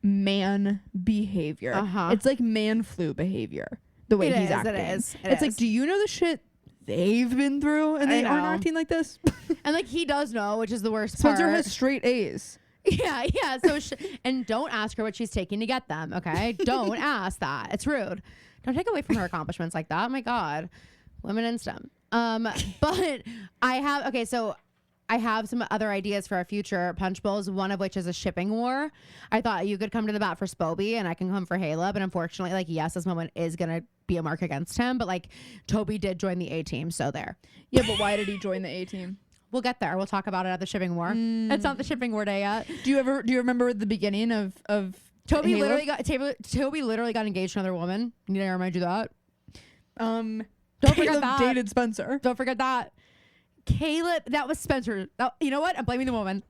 man behavior. Uh-huh. It's like man flu behavior, the way he's acting. It is. It's like, do you know the shit they've been through and I they aren't know. acting like this? and like he does know, which is the worst Spencer part. has straight A's. Yeah. So and don't ask her what she's taking to get them. Okay, don't ask that. It's rude. Don't take away from her accomplishments like that. Oh my God, women in STEM. But I have some other ideas for our future punch bowls, one of which is a shipping war. I thought you could come to the bat for Spoby and I can come for Caleb. And unfortunately, like, yes, this moment is going to be a mark against him. But like Toby did join the A team. So there. Yeah, but why did he join the A team? We'll get there. We'll talk about it at the shipping war. It's not the shipping war day yet. Do you remember the beginning of Toby Caleb? Toby literally got engaged to another woman. Need I remind you that? Don't forget Caleb that. dated Spencer. Don't forget that. Caleb, that was Spencer. You know what? I'm blaming the woman.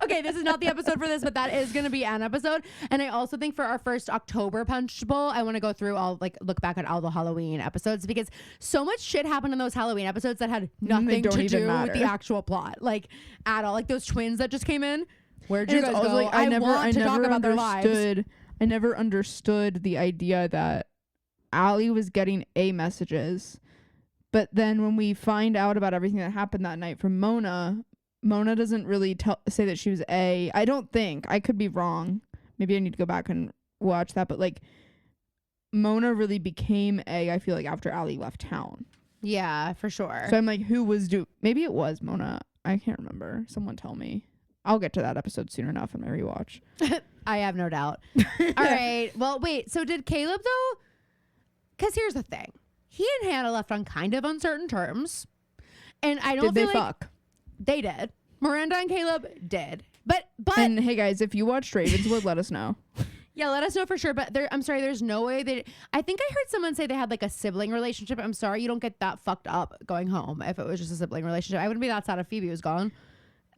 Okay, this is not the episode for this, but that is going to be an episode. And I also think for our first October Punch Bowl, I want to go through look back at all the Halloween episodes because so much shit happened in those Halloween episodes that had nothing don't to even do with matter. the actual plot, like at all. Like those twins that just came in. Where'd you And guys it's go? also like, I never want to talk about their lives. understood. I never understood the idea that Allie was getting A messages, but then when we find out about everything that happened that night from Mona doesn't really say that she was A. I don't think. I could be wrong. Maybe I need to go back and watch that. But like, Mona really became A. I feel like after Allie left town. Yeah, for sure. So I'm like, who was maybe it was Mona. I can't remember. Someone tell me. I'll get to that episode soon enough in my rewatch. I have no doubt. All right. Well, wait. So did Caleb though? Because here's the thing. He and Hannah left on kind of uncertain terms. And I don't Did feel they like fuck? they did. Miranda and Caleb did. But And hey guys, if you watched Ravenswood, let us know. yeah, let us know for sure. But I'm sorry, there's no way I think I heard someone say they had like a sibling relationship. I'm sorry, you don't get that fucked up going home if it was just a sibling relationship. I wouldn't be that sad if Phoebe was gone.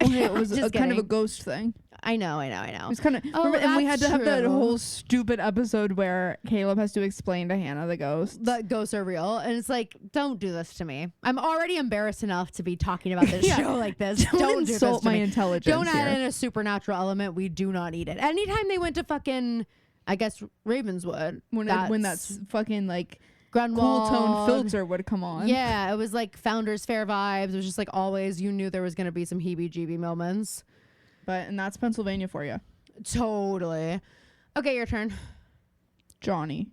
Okay, it was Just kind of a kidding. ghost thing. I know. It was kind of, Oh, and we had that's to have that true. whole stupid episode where Caleb has to explain to Hannah the ghost. The ghosts are real, and it's like, don't do this to me. I'm already embarrassed enough to be talking about this Yeah. show like this. Don't do insult this to my me. intelligence. Don't add here. in a supernatural element. We do not need it. Anytime they went to fucking, I guess Ravenswood, when that's fucking like cool Grunwald, tone filter would come on. Yeah, it was like Founders Fair vibes. It was just like always. You knew there was gonna be some heebie-jeebie moments. And that's Pennsylvania for you. Totally. Okay, your turn. Johnny.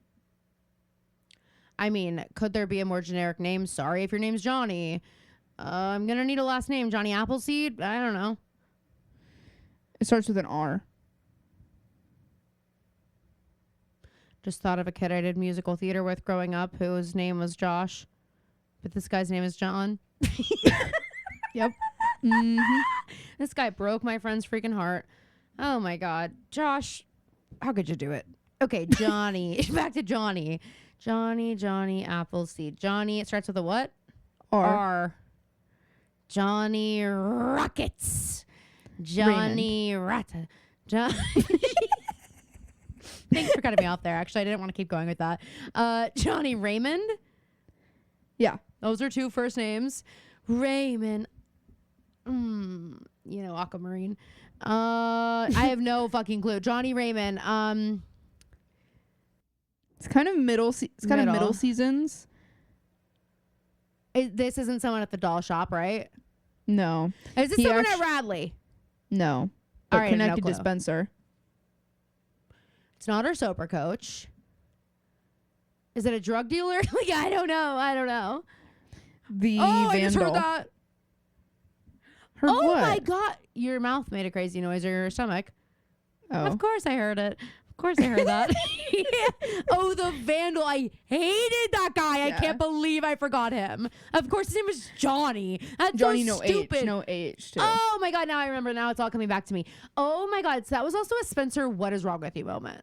I mean, could there be a more generic name? Sorry if your name's Johnny. I'm gonna need a last name. Johnny Appleseed? I don't know. It starts with an R. Just thought of a kid I did musical theater with growing up whose name was Josh. But this guy's name is John. Yep. Mm-hmm. This guy broke my friend's freaking heart. Oh my God. Josh, how could you do it? Okay, Johnny. Back to Johnny. Johnny Appleseed. Johnny, it starts with a what? R. Johnny Rockets. Johnny Rata. Thanks for cutting me off there. Actually, I didn't want to keep going with that. Johnny Raymond. Yeah. Those are 2 first names. Raymond. Aquamarine. I have no fucking clue. Johnny Raymond. It's kind of middle seasons. This isn't someone at the doll shop, right? No. Is this someone at Radley? No. But All right, connected no to clue. Spencer. It's not her sober coach. Is it a drug dealer? Like, I don't know. The Vandal. I just heard Vandal. that. Heard Oh what? my God. Your mouth made a crazy noise, or your stomach. Oh. Of course I heard it. Of course I heard that. Yeah. Oh, the Vandal. I hated that guy. Yeah. I can't believe I forgot him. Of course, his name was Johnny. That's Johnny, so no stupid. H. No H, too. Oh my God. Now I remember. Now it's all coming back to me. Oh my God. So that was also a Spencer, what is wrong with you moment.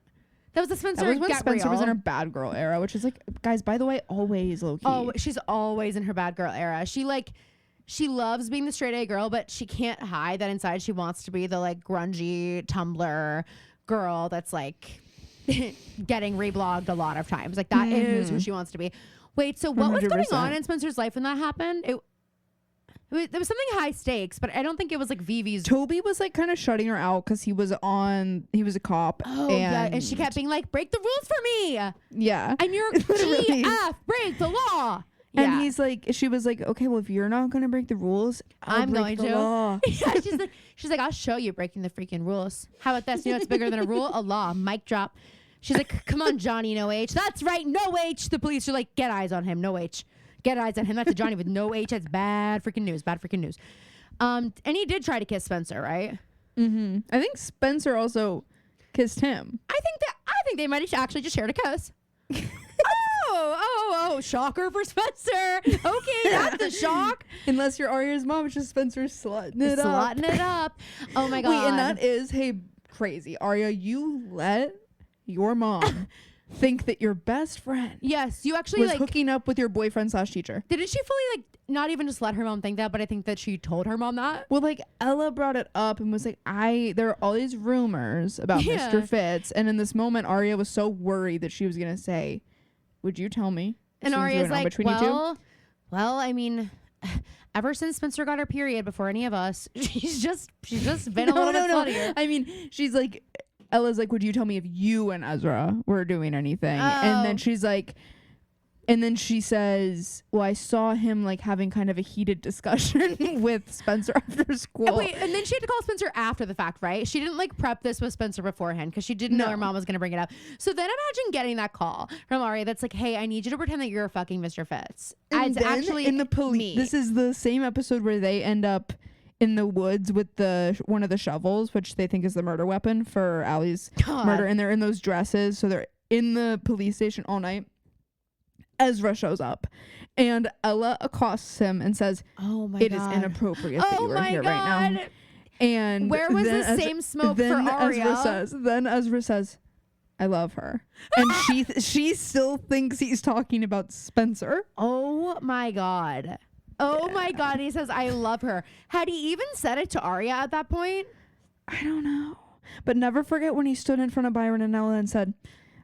That was a Spencer. That was when get Spencer real. was in her bad girl era, which is like, guys, by the way, always low key. Oh, she's always in her bad girl era. She loves being the straight A girl, but she can't hide that inside she wants to be the like grungy Tumblr girl that's like getting reblogged a lot of times. Like that is who she wants to be. Wait, so what was going 100%. on in Spencer's life when that happened? There was something high stakes, but I don't think it was like Vivi's. Toby was like kind of shutting her out because he was a cop. Oh, yeah. And she kept being like, break the rules for me. Yeah. And you're Literally. GF, break the law. And Yeah. he's like, she was like, okay, well, if you're not going to break the rules, I'm break going the to. law. Yeah, she's like, I'll show you breaking the freaking rules. How about this? You know what's bigger than a rule? A law. Mic drop. She's like, come on, Johnny, no H. That's right, no H. The police are like, get eyes on him, no H. Get eyes on him. That's a Johnny with no H. That's bad freaking news. Bad freaking news. And he did try to kiss Spencer, right? Mm-hmm. I think Spencer also kissed him. I think they might have actually just shared a kiss. Oh, shocker for Spencer. Okay, that's a shock. Unless you're Arya's mom, it's just Spencer slutting it up. Slotting it up. Oh my God. Wait, and that is, hey, crazy. Arya, you let your mom think that your best friend Yes, you actually was like hooking up with your boyfriend / teacher. didn't she fully like not even just let her mom think that, but I think that she told her mom that? Well, like Ella brought it up and was like, there are all these rumors about Yeah. Mr. Fitz. And in this moment, Arya was so worried that she was going to say, would you tell me? And what's Arya's going on like, between you two? well, I mean, ever since Spencer got her period before any of us, she's just been a little bit sluttier. I mean, she's like, Ella's like, would you tell me if you and Ezra were doing anything? And then Oh. she's like, and then she says, well, I saw him like having kind of a heated discussion with Spencer after school. Wait, and then she had to call Spencer after the fact, right? She didn't like prep this with Spencer beforehand because she didn't know No. her mom was going to bring it up. So then imagine getting that call from Arya that's like, hey, I need you to pretend that you're fucking Mr. Fitz. And It's then actually in the police. me. This is the same episode where they end up in the woods with one of the shovels, which they think is the murder weapon for Allie's God. murder, and they're in those dresses, so they're in the police station all night. Ezra shows up, and Ella accosts him and says, Oh my "It God. is inappropriate that Oh you are my here God. right now." And Where was then the same smoke for then Arya? Then Ezra says, "I love her," and she still thinks he's talking about Spencer. Oh my God. Oh my God. He says, I love her. Had he even said it to Arya at that point? I don't know. But never forget when he stood in front of Byron and Ella and said,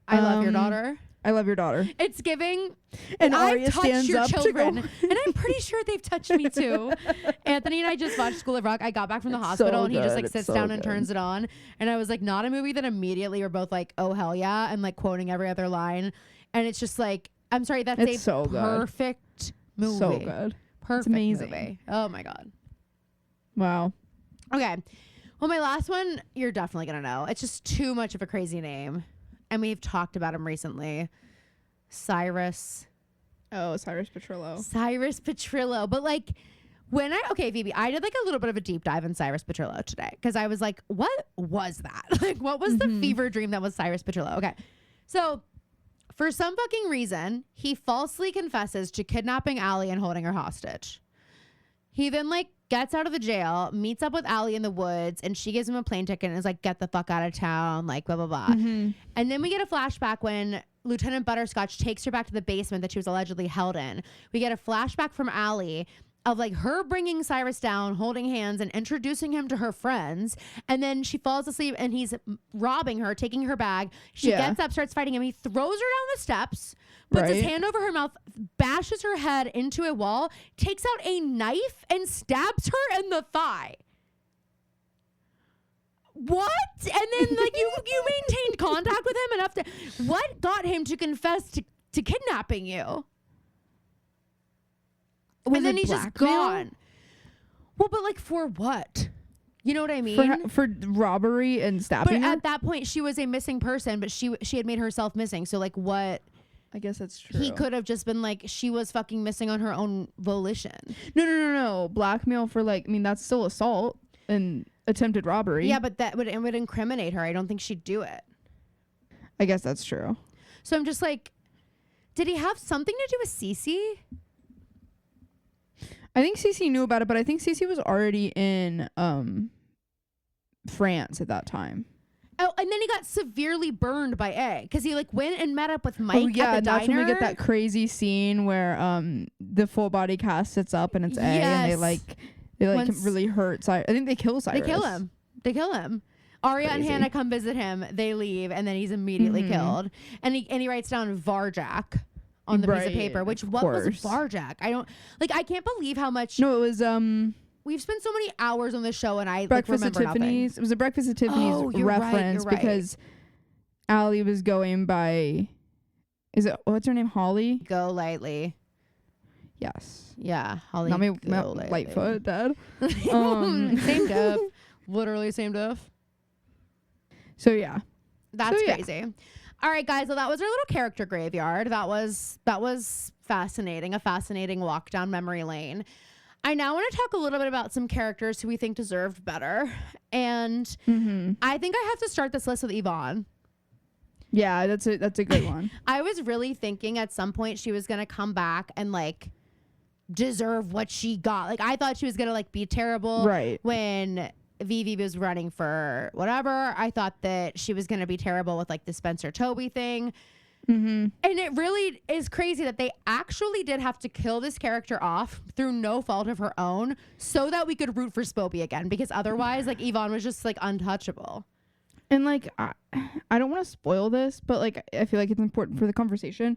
I love your daughter. I love your daughter. It's giving. And I've Arya touched stands your up children, to go. and I'm pretty sure they've touched me too. Anthony and I just watched School of Rock. I got back from the hospital, so and he just good. like It's sits so down and good. turns it on, and I was like, not a movie that immediately we're both like, oh hell yeah, and like quoting every other line, and it's just like, I'm sorry, that's It's a so good. perfect movie. So good. Perfect amazing. movie. Oh my God. Wow. Okay. Well, my last one, you're definitely going to know. It's just too much of a crazy name. And we've talked about him recently. Cyrus. Oh, Cyrus Petrillo. Cyrus Petrillo. But like, okay, Phoebe, I did like a little bit of a deep dive in Cyrus Petrillo today. Because I was like, what was that? Like, what was the fever dream that was Cyrus Petrillo? Okay. So, for some fucking reason, he falsely confesses to kidnapping Allie and holding her hostage. He then like gets out of the jail, meets up with Allie in the woods, and she gives him a plane ticket and is like, get the fuck out of town, like blah, blah, blah. And then we get a flashback when Lieutenant Butterscotch takes her back to the basement that she was allegedly held in. We get a flashback from Allie of like her bringing Cyrus down, holding hands and introducing him to her friends. And then she falls asleep and he's robbing her, taking her bag. She gets up, starts fighting him. He throws her down the steps, puts his hand over her mouth, bashes her head into a wall, takes out a knife and stabs her in the thigh. What? And then like you maintained contact with him enough to, what got him to confess to kidnapping you? And then he's just gone. Well, but like for what? You know what I mean? For robbery and stabbing But her? at that point, she was a missing person, but she had made herself missing. So like what? I guess that's true. He could have just been like, she was fucking missing on her own volition. No. Blackmail for like, I mean, that's still assault and attempted robbery. Yeah, but it would incriminate her. I don't think she'd do it. I guess that's true. So I'm just like, did he have something to do with Cece? I think Cece knew about it, but I think Cece was already in France at that time. Oh, and then he got severely burned by A because he like went and met up with Mike. Oh yeah, at the that's when we get diner. that crazy scene where the full body cast sits up and it's A, and they like really hurt Cyrus. I think they kill Cyrus. They kill him. Arya and Hannah come visit him. They leave, and then he's immediately killed. And he writes down Varjak on the piece of paper. Which what was Varjak? I can't believe how much. No, it was We've spent so many hours on the show, and I Breakfast remember at Tiffany's. Nothing. It was a Breakfast at Tiffany's reference because Allie was going by. What's her name? Holly. Go lightly. Yes. Yeah, Holly. Not me, Lightfoot, Dad. Same diff. Literally same diff. So yeah. That's crazy. All right, guys. Well, that was our little character graveyard. That was fascinating. A fascinating walk down memory lane. I now want to talk a little bit about some characters who we think deserved better. And I think I have to start this list with Yvonne. Yeah, that's a good one. I was really thinking at some point she was going to come back and like deserve what she got. Like I thought she was going to like be terrible when Vivi was running for whatever. I thought that she was going to be terrible with like the Spencer Toby thing. And it really is crazy that they actually did have to kill this character off through no fault of her own so that we could root for Spoby again, because otherwise like Yvonne was just like untouchable. And like I don't want to spoil this, but like I feel like it's important for the conversation.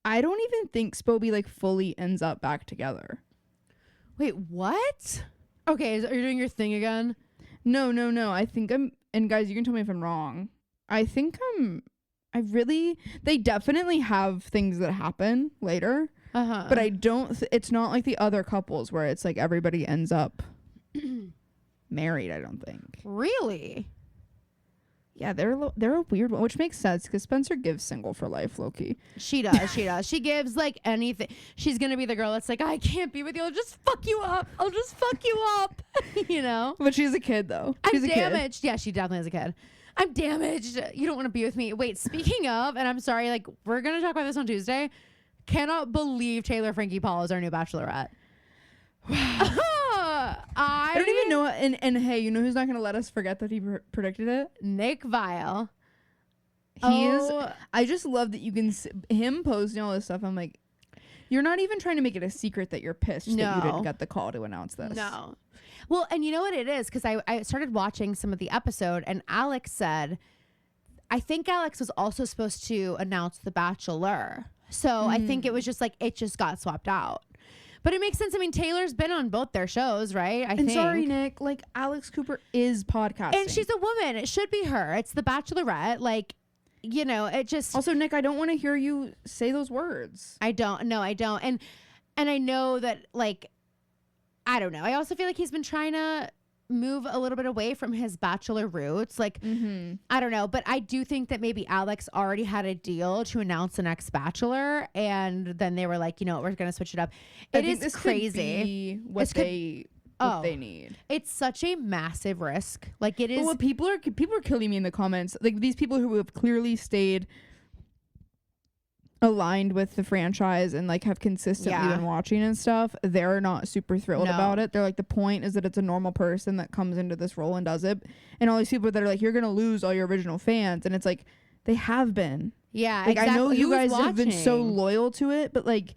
I don't even think Spoby like fully ends up back together. Wait, what? Okay, are you doing your thing again? No. I think and guys, you can tell me if I'm wrong. They definitely have things that happen later. But I don't, it's not like the other couples where it's like everybody ends up married, I don't think. Really? Yeah, they're a weird one, which makes sense because Spencer gives single for life, low-key. She does. She gives like anything. She's going to be the girl that's like, I can't be with you. I'll just fuck you up. You know? But she's a kid, though. I'm damaged. Yeah, she definitely is a kid. I'm damaged. You don't want to be with me. Wait, speaking of, and I'm sorry, like, we're going to talk about this on Tuesday. Cannot believe Taylor Frankie Paul is our new Bachelorette. I don't even know. And hey, you know who's not going to let us forget that he predicted it? Nick Viall. I just love that you can him posting all this stuff. I'm like, you're not even trying to make it a secret that you're pissed that you didn't get the call to announce this. No. Well, and you know what it is? Because I started watching some of the episode, and Alex said, I think Alex was also supposed to announce The Bachelor. So I think it was just like, it just got swapped out. But it makes sense. I mean, Taylor's been on both their shows, right? I think. Sorry, Nick. Like, Alex Cooper is podcasting. And she's a woman. It should be her. It's The Bachelorette. Like, you know, it just... Also, Nick, I don't want to hear you say those words. I don't. No, I don't. And I know that, like, I don't know. I also feel like he's been trying to move a little bit away from his Bachelor roots. Like, I don't know. But I do think that maybe Alex already had a deal to announce the next Bachelor. And then they were like, you know what, we're going to switch it up. It is crazy. What they need. It's such a massive risk. Like, it is. But what people are killing me in the comments. Like, these people who have clearly stayed aligned with the franchise and like have consistently been watching and stuff, they're not super thrilled about it. They're like, the point is that it's a normal person that comes into this role and does it, and all these people that are like, you're gonna lose all your original fans, and it's like, they have been. Yeah, like, exactly. I know you guys have been so loyal to it, but like,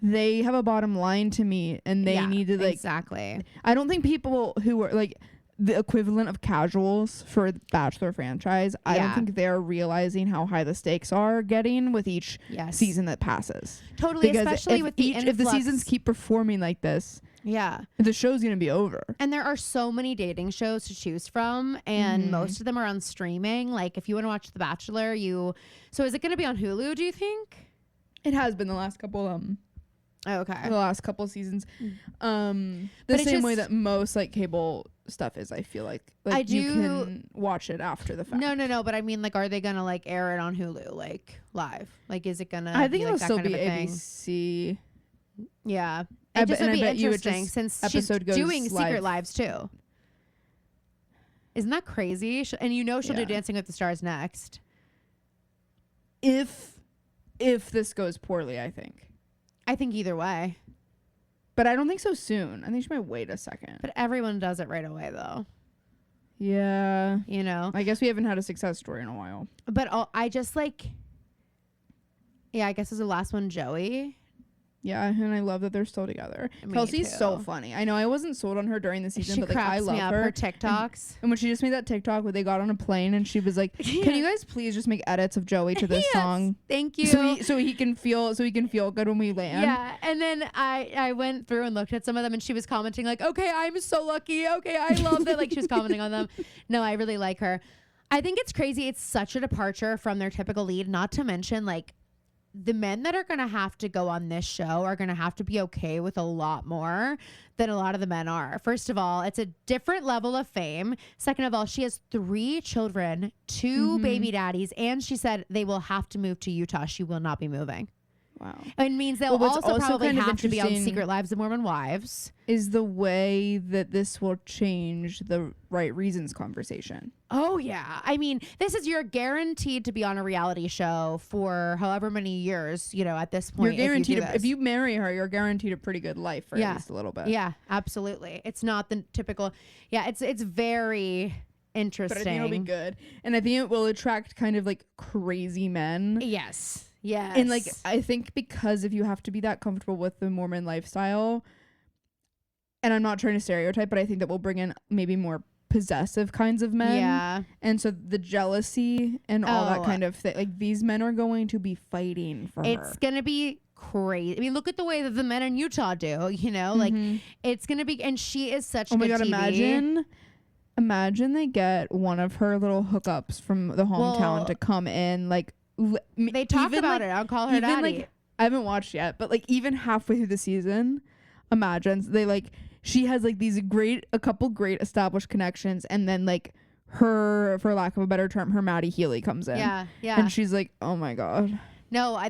they have a bottom line to meet, and they need to like exactly. I don't think people who are like the equivalent of casuals for the Bachelor franchise, I don't think they're realizing how high the stakes are getting with each season that passes. Totally, because especially with the if the seasons keep performing like this, the show's gonna be over. And there are so many dating shows to choose from, and most of them are on streaming. Like if you want to watch The Bachelor, so is it gonna be on Hulu, do you think? It has been the last couple okay. The last couple seasons. The same way that most like cable stuff is, I feel like you can watch it after the fact. No, but I mean, like, are they gonna like air it on Hulu like live? Like, is it gonna I think it'll still be ABC. Yeah. It just would be interesting since she's doing live. secret lives too. Isn't that crazy? And she'll do Dancing with the Stars next. If this goes poorly, I think either way. But I don't think so soon. I think she might wait a second. But everyone does it right away, though. Yeah. I guess we haven't had a success story in a while. But I just like... Yeah, I guess is the last one Joey. Yeah, and I love that they're still together. Kelsey's so funny. I know I wasn't sold on her during the season, but like I love her TikToks. And when she just made that TikTok where they got on a plane and she was like, "Can you guys please just make edits of Joey to this song? Thank you." So he can feel good when we land. Yeah, and then I went through and looked at some of them, and she was commenting like, "Okay, I'm so lucky. Okay, I love that." Like she was commenting on them. No, I really like her. I think it's crazy. It's such a departure from their typical lead. Not to mention like, the men that are going to have to go on this show are going to have to be okay with a lot more than a lot of the men are. First of all, it's a different level of fame. Second of all, she has 3 children, 2 baby daddies, and she said they will have to move to Utah. She will not be moving. Wow. It means they'll also probably have to be on Secret Lives of Mormon Wives. Is the way that this will change the right reasons conversation. Oh, yeah. I mean, you're guaranteed to be on a reality show for however many years, at this point. You're guaranteed, if you marry her, you're guaranteed a pretty good life for at least a little bit. Yeah, absolutely. It's not the typical, it's very interesting. But I think it'll be good. And I think it will attract kind of like crazy men. Yes. Yes. And like, I think because if you have to be that comfortable with the Mormon lifestyle, and I'm not trying to stereotype, but I think that will bring in maybe more possessive kinds of men. Yeah. And so the jealousy and all that kind of thing, like these men are going to be fighting for her. It's going to be crazy. I mean, look at the way that the men in Utah do, like it's going to be, and she is such good TV. Imagine they get one of her little hookups from the hometown to come in, like, they talk about it. I'll call her daddy. Like, I haven't watched yet, but like even halfway through the season, imagine they like she has like a couple great established connections, and then like her, for lack of a better term, her Maddie Healy comes in. Yeah. And she's like, oh my god. No,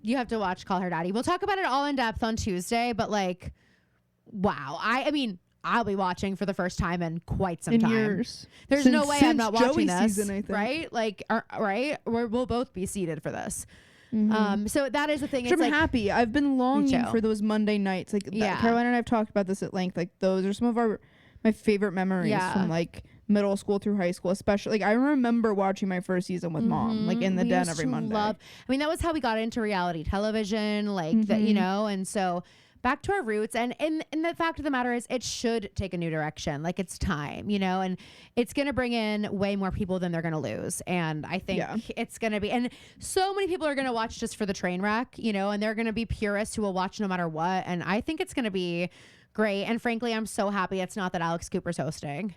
you have to watch Call Her Daddy. We'll talk about it all in depth on Tuesday, but like, wow. I mean, I'll be watching for the first time in quite some time. Years. There's no way I'm not watching this, season, I think. right? Like, right? We'll both be seated for this. So that is the thing. I'm happy. I've been longing for those Monday nights. Like, Carolina and I've talked about this at length. Like, those are some of my favorite memories from like middle school through high school, especially. Like, I remember watching my first season with mom, like in the den every Monday. I mean, that was how we got into reality television, like that, and so. Back to our roots, and the fact of the matter is, it should take a new direction. Like, it's time, and it's going to bring in way more people than they're going to lose. And I think it's going to be, and so many people are going to watch just for the train wreck, and they're going to be purists who will watch no matter what. And I think it's going to be great. And frankly, I'm so happy it's not that Alex Cooper's hosting.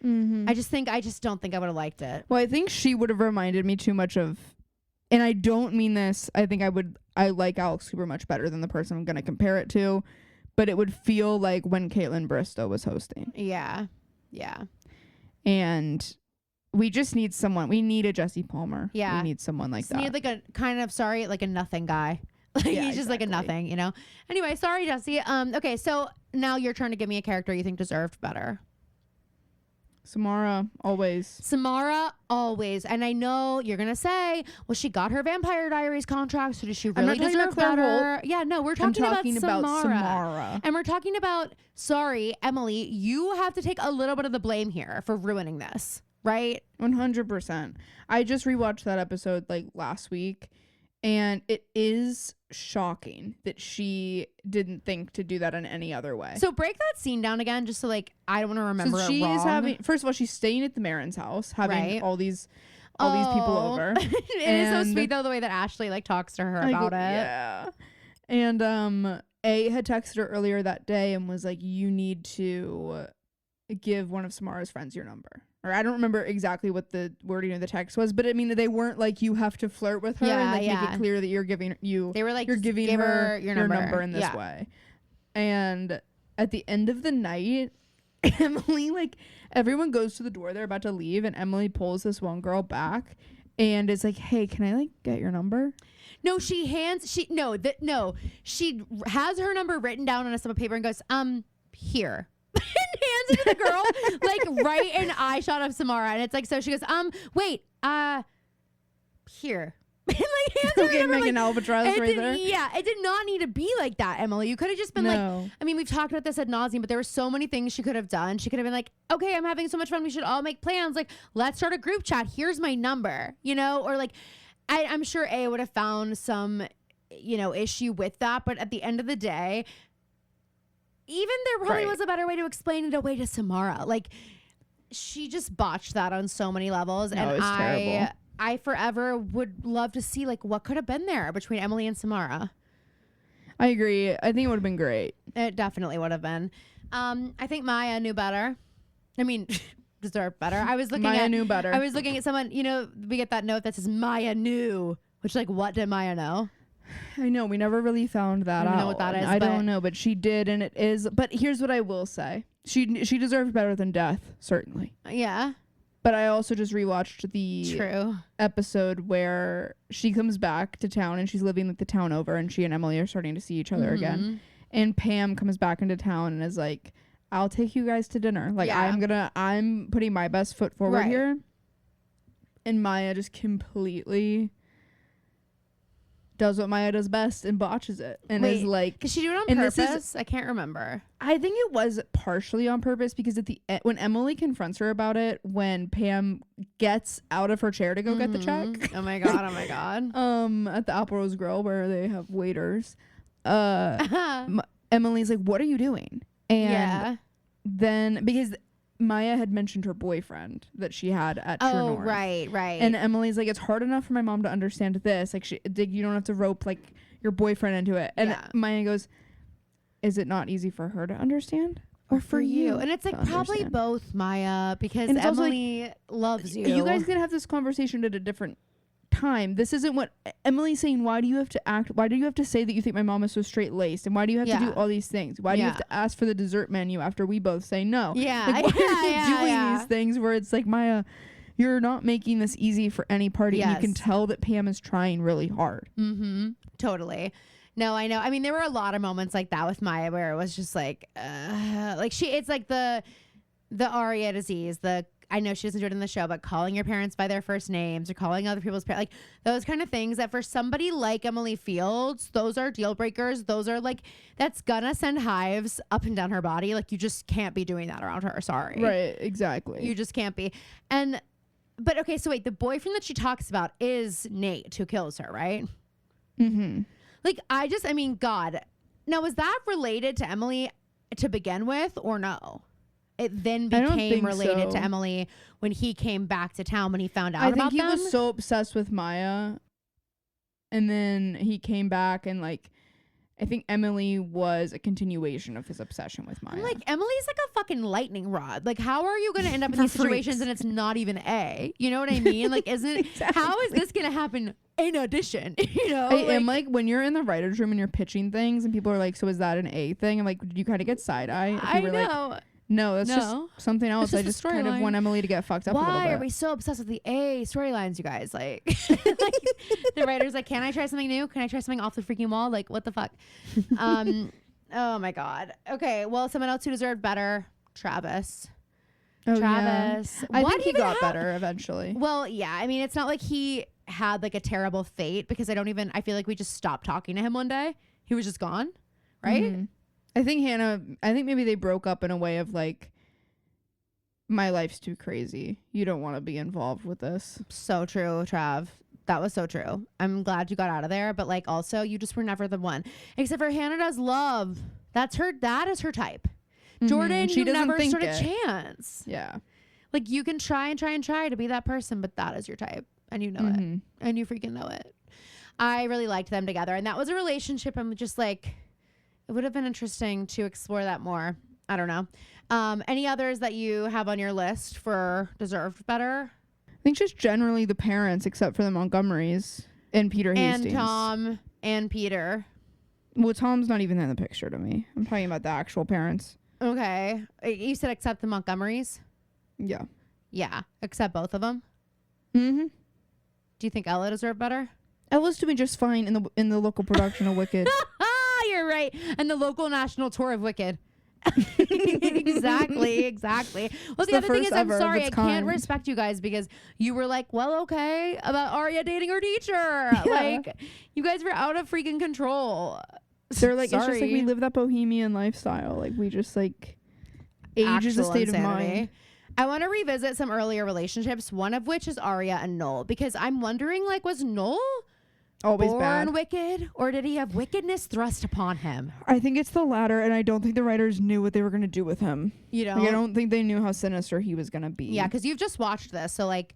I just don't think I would have liked it. Well, I think she would have reminded me too much of, and I don't mean this, I think I like Alex Cooper much better than the person I'm going to compare it to, but it would feel like when Caitlin Bristow was hosting. Yeah. And we just need someone. We need a Jesse Palmer. Yeah. We need someone like that. We need like a kind of, like a nothing guy. Like he's just like a nothing, Anyway, sorry, Jesse. Okay, so now your turn to give me a character you think deserved better. Samara, always. And I know you're gonna say, well, she got her Vampire Diaries contract, so does she really deserve better? Yeah, no, we're talking about Samara. And we're talking about, sorry, Emily, you have to take a little bit of the blame here for ruining this, right? 100%. I just rewatched that episode like last week, And it is shocking that she didn't think to do that in any other way. So break that scene down again, just so like I don't want to remember So it she wrong. is having, first of all, she's staying at the Marin's house, having Right. all these people over. It is so sweet though, the way that Ashley like talks to her about it. Yeah. And A had texted her earlier that day and was like, you need to give one of Samara's friends your number. Or I don't remember exactly what the wording of the text was, but I mean, they weren't like, you have to flirt with her and like make it clear that you're giving They were like, you're giving give her your number in this way. And at the end of the night, Emily, like, everyone goes to the door, they're about to leave, and Emily pulls this one girl back and is like, hey, can I like get your number? No, she has her number written down on a slip of paper and goes, here. And hands it to the girl, like right in eye shot of Samara. And it's like, so she goes, wait, here. And like hands her Okay, number, Megan like, Albatross right there. Yeah, it did not need to be like that, Emily. You could have just been like, I mean, we've talked about this ad nauseum, but there were so many things she could have done. She could have been like, okay, I'm having so much fun. We should all make plans. Like, let's start a group chat. Here's my number, you know? Or like, I'm sure A would have found some, you know, issue with that. But at the end of the day, even there probably was a better way to explain it away to Samara. Like, she just botched that on so many levels. No, and it was terrible. I forever would love to see like what could have been there between Emily and Samara. I agree. I think it would have been great. It definitely would have been. I think Maya knew better. I mean, deserved better. I was looking Maya at knew better. I was looking at someone, you know, we get that note that says Maya knew, which like, what did Maya know? I know, we never really found that out. I don't know what that is, I but- don't know, but she did, and it is. But here's what I will say: she deserved better than death, certainly. Yeah. But I also just rewatched the True. episode where she comes back to town and she's living like the town over, and she and Emily are starting to see each other again. And Pam comes back into town and is like, "I'll take you guys to dinner. Like, Yeah. I'm putting my best foot forward Right. here." And Maya just completely does what Maya does best and botches it, and is like, Did she do it on and this purpose? is- I can't remember. I think it was partially on purpose, because at the when Emily confronts her about it, when Pam gets out of her chair to go get the check, Oh my god. Oh my god. at the Apple Rose Grill where they have waiters, Emily's like, "What are you doing?" And yeah. then, because Maya had mentioned her boyfriend that she had at True Oh, North. right. And Emily's like, "It's hard enough for my mom to understand this. Like, you don't have to rope like your boyfriend into it." And Yeah. Maya goes, "Is it not easy for her to understand, or for you?" And it's like to probably understand? both, Maya, because And it's also, like, Emily loves you. You guys can have this conversation at a different time. This isn't what Emily's saying. Why do you have to act? Why do you have to say that you think my mom is so straight laced? And why do you have to do Yeah. all these things? Why do you have Yeah. to ask for the dessert menu after we both say no? Yeah. Like, why are you Yeah, doing yeah. these things where it's like, Maya, you're not making this easy for any party. And you can Yes. tell that Pam is trying really hard. Mm-hmm. Totally. No, I know. I mean, there were a lot of moments like that with Maya where it was just like it's like the Aria disease, I know she doesn't do it in the show, but calling your parents by their first names or calling other people's parents, like those kind of things that for somebody like Emily Fields, those are deal breakers. Those are like, that's gonna send hives up and down her body. Like, you just can't be doing that around her. Sorry. Right, exactly. You just can't be. But okay, so wait, the boyfriend that she talks about is Nate, who kills her, right? Mm-hmm. Like, I mean, God. Now, was that related to Emily to begin with or no? It then I don't became think related so. to Emily when he came back to town, when he found out I about think he them. was so obsessed with Maya, and then he came back, and like, I think Emily was a continuation of his obsession with Maya. I'm like, Emily's like a fucking lightning rod. Like, how are you going to end up in For these situations freaks. and it's not even A? You know what I mean? Like, isn't it? How is this going to happen in addition? You know? I am like, when you're in the writer's room and you're pitching things, and people are like, "So is that an A thing?" I'm like, "Did you kind of get side eye?" I know. Like, no, that's just something else. just I the just kind of storyline. want Emily to get fucked up a little Why bit. are we so obsessed with the A storylines, you guys? Like, the writer's like, can I try something new? Can I try something off the freaking wall? Like, what the fuck? Oh my God. Okay, well, someone else who deserved better, Travis. Oh, Travis. yeah. I What think he even got hap- better eventually. Well, yeah. I mean, it's not like he had like a terrible fate, because I feel like we just stopped talking to him one day. He was just gone, right? Mhm. I think maybe they broke up in a way of like, my life's too crazy. You don't want to be involved with this. So true, Trav. That was so true. I'm glad you got out of there, but like also you just were never the one. Except for Hannah does love. That is her type. Jordan, She you doesn't never think stood a it. chance. Yeah. Like you can try and try and try to be that person, but that is your type. And you know it. And you freaking know it. I really liked them together. And that was a relationship. I'm just like, it would have been interesting to explore that more. I don't know. Any others that you have on your list for deserved better? I think just generally the parents, except for the Montgomerys and Peter Hastings. And Tom and Peter. Well, Tom's not even in the picture to me. I'm talking about the actual parents. Okay. You said except the Montgomerys? Yeah. Yeah. Except both of them? Mm-hmm. Do you think Ella deserved better? Ella's doing just fine in the local production of Wicked. You're right. And the local national tour of Wicked. exactly. Well, the other thing is, I'm sorry, I can't respect you guys because you were like, well, okay, about Arya dating her teacher. Yeah. Like, you guys were out of freaking control. They're like, it's just like we live that bohemian lifestyle. Like, we just like age is a state of mind. I want to revisit some earlier relationships, one of which is Arya and Noel, because I'm wondering, like, was Noel always born bad wicked, or did he have wickedness thrust upon him? I think it's the latter, and I don't think the writers knew what they were going to do with him. You know, like, I don't think they knew how sinister he was going to be. Yeah, because you've just watched this, so like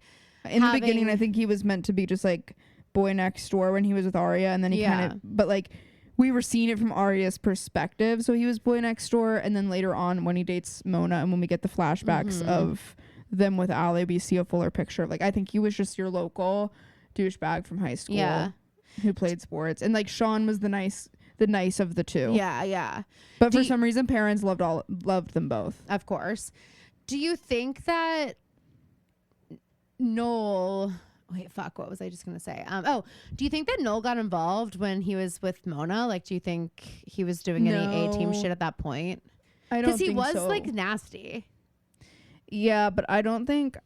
in the beginning, I think he was meant to be just like boy next door when he was with Arya, and then he kind of, but like we were seeing it from Arya's perspective, so he was boy next door, and then later on when he dates Mona, and when we get the flashbacks of them with Ali, we see a fuller picture. Like I think he was just your local douchebag from high school. Yeah. Who played sports, and like Sean was the nice of the two. Yeah. But for some reason, parents loved them both. Of course. Do you think that Noel? Wait, fuck. What was I just gonna say? Do you think that Noel got involved when he was with Mona? Like, do you think he was doing any A-team shit at that point? I don't think so. Because he was like nasty. Yeah, but I think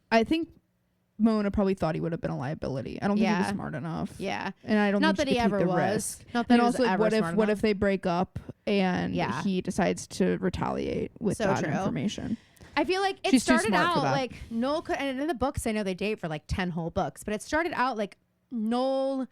Mona probably thought he would have been a liability. I don't think he was smart enough. Yeah. And I don't think that he ever was. Risk. Not that and he also, was what if they break up and he decides to retaliate with that information? I feel like it started out like Noel could, and in the books, I know they date for like 10 whole books, but it started out like Noel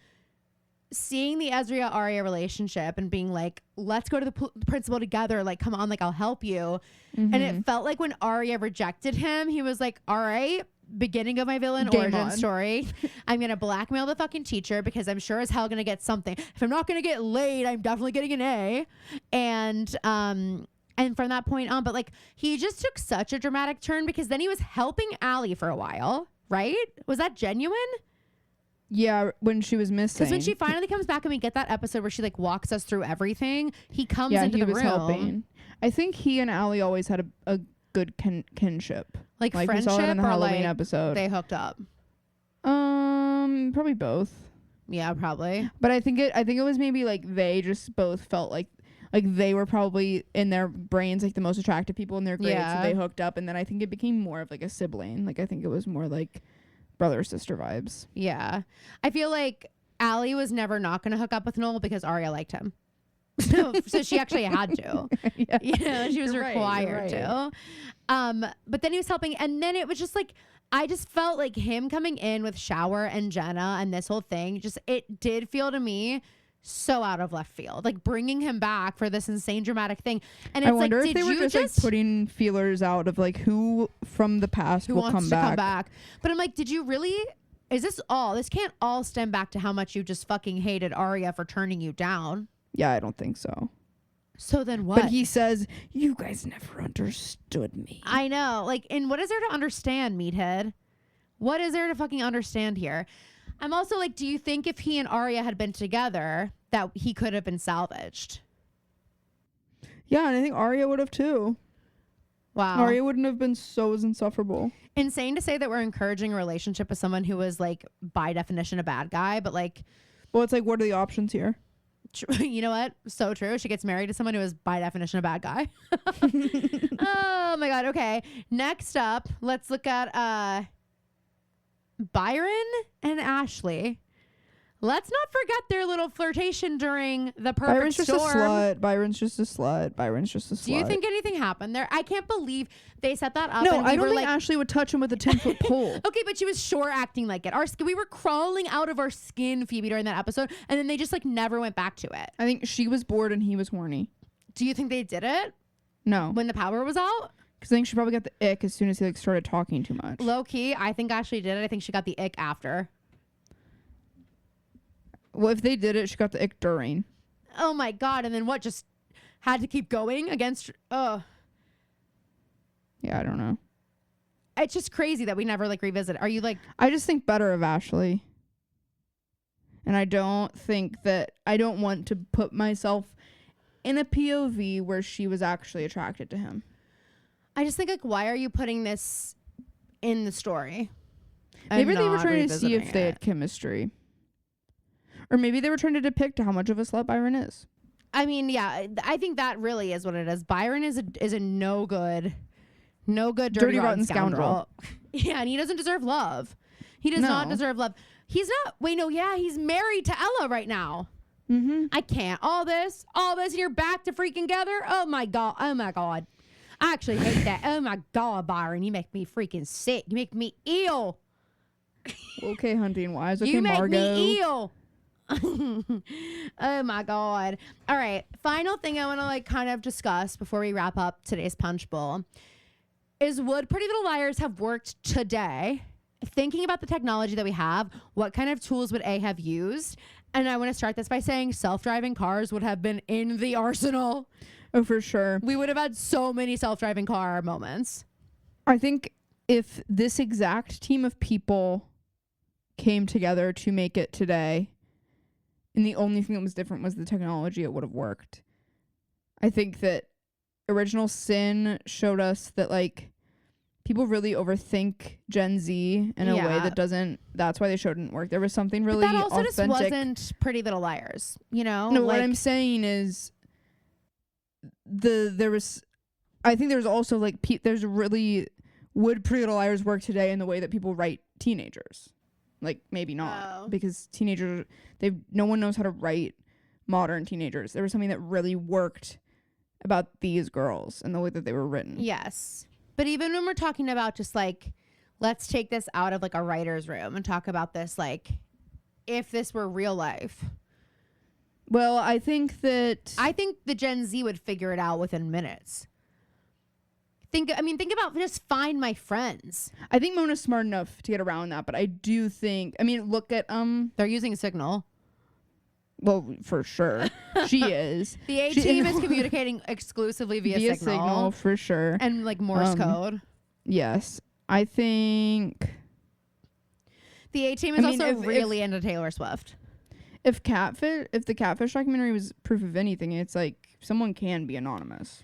seeing the Ezra Arya relationship and being like, let's go to the principal together. Like, come on, like, I'll help you. And it felt like when Arya rejected him, he was like, all right, beginning of my villain origin story. I'm going to blackmail the fucking teacher because I'm sure as hell going to get something. If I'm not going to get laid, I'm definitely getting an A. And from that point on, but like he just took such a dramatic turn because then he was helping Allie for a while, right? Was that genuine? Yeah, when she was missing. Because when she finally comes back and we get that episode where she like walks us through everything, he comes into the room. Helping. I think he and Allie always had a good kinship. Like friendship, we saw it in the Halloween like episode. They hooked up. Probably both. Yeah, probably. But I think it was maybe like they just both felt like they were probably in their brains like the most attractive people in their grade, so they hooked up, and then I think it became more of like a sibling. Like I think it was more like brother sister vibes. Yeah, I feel like Allie was never not going to hook up with Noel because Arya liked him. So she actually had to. She was required to. But then he was helping, and then it was just like I just felt like him coming in with Shower and Jenna and this whole thing, just it did feel to me so out of left field, like bringing him back for this insane dramatic thing. And it's I wonder like, if they were just like putting feelers out of like who from the past will come back. But I'm like, did you really? Is this all? This can't all stem back to how much you just fucking hated Arya for turning you down. Yeah, I don't think so. So then what? But he says, you guys never understood me. I know. Like, and what is there to understand, meathead? What is there to fucking understand here? I'm also like, do you think if he and Arya had been together, that he could have been salvaged? Yeah, and I think Arya would have too. Wow. Arya wouldn't have been so insufferable. Insane to say that we're encouraging a relationship with someone who was like, by definition, a bad guy, but like... Well, it's like, what are the options here? You know what? So true. She gets married to someone who is by definition a bad guy. Oh my God. Okay. Next up, let's look at Byron and Ashley. Let's not forget their little flirtation during the perfect Byron's just storm. a slut. Byron's just a slut. Byron's just a slut. Do you think anything happened there? I can't believe they set that up. No, and we I don't were think like, Ashley would touch him with a 10-foot pole. okay, but she was sure acting like it. We were crawling out of our skin, Phoebe, during that episode, and then they just like never went back to it. I think she was bored and he was horny. Do you think they did it No, when the power was out? because I think she probably got the ick as soon as he like started talking too much. Low key, I think Ashley did it. I think she got the ick after. Well, if they did it, she got the ick during. Oh my God. And then what? Just had to keep going against. Yeah, I don't know. It's just crazy that we never like revisit. Are you like. I just think better of Ashley. And I don't want to put myself in a POV where she was actually attracted to him. I just think like, why are you putting this in the story? Maybe they were trying to see revisiting if they had chemistry. Or maybe they were trying to depict how much of a slut Byron is. I mean, yeah, I think that really is what it is. Byron is a no good, dirty rotten scoundrel. Yeah, and he doesn't deserve love. He does not deserve love. He's not. Wait, no, yeah, he's married to Ella right now. Mm-hmm. I can't. All this, and you're back to freaking together. Oh my God. I actually hate that. Oh my God, Byron, you make me freaking sick. You make me ill. Okay, Hunting Wise. Okay, You make Margo. me ill. Oh my God. All right. Final thing I want to like kind of discuss before we wrap up today's Punchbowl is, would Pretty Little Liars have worked today? Thinking about the technology that we have, what kind of tools would A have used? And I want to start this by saying self-driving cars would have been in the arsenal. Oh, for sure. We would have had so many self-driving car moments. I think if this exact team of people came together to make it today, and the only thing that was different was the technology, it would have worked. I think that Original Sin showed us that like people really overthink Gen Z in a way that doesn't. That's why the show didn't work. There was something really but that also authentic. just wasn't Pretty Little Liars, you know? No, like, what I'm saying is I think there's also like there's really, would Pretty Little Liars work today in the way that people write teenagers? Like maybe not, because teenagers, no one knows how to write modern teenagers. There was something that really worked about these girls and the way that they were written. Yes. But even when we're talking about just like, let's take this out of like a writer's room and talk about this like, if this were real life. Well, I think the Gen Z would figure it out within minutes. Think about just Find My Friends. I think Mona's smart enough to get around that, but I do think, look at they're using Signal. Well, for sure. She is. The A-team is communicating exclusively via Signal, for sure. And like Morse code. Yes. I think the A-team is also really into Taylor Swift. If the Catfish documentary was proof of anything, it's like someone can be anonymous.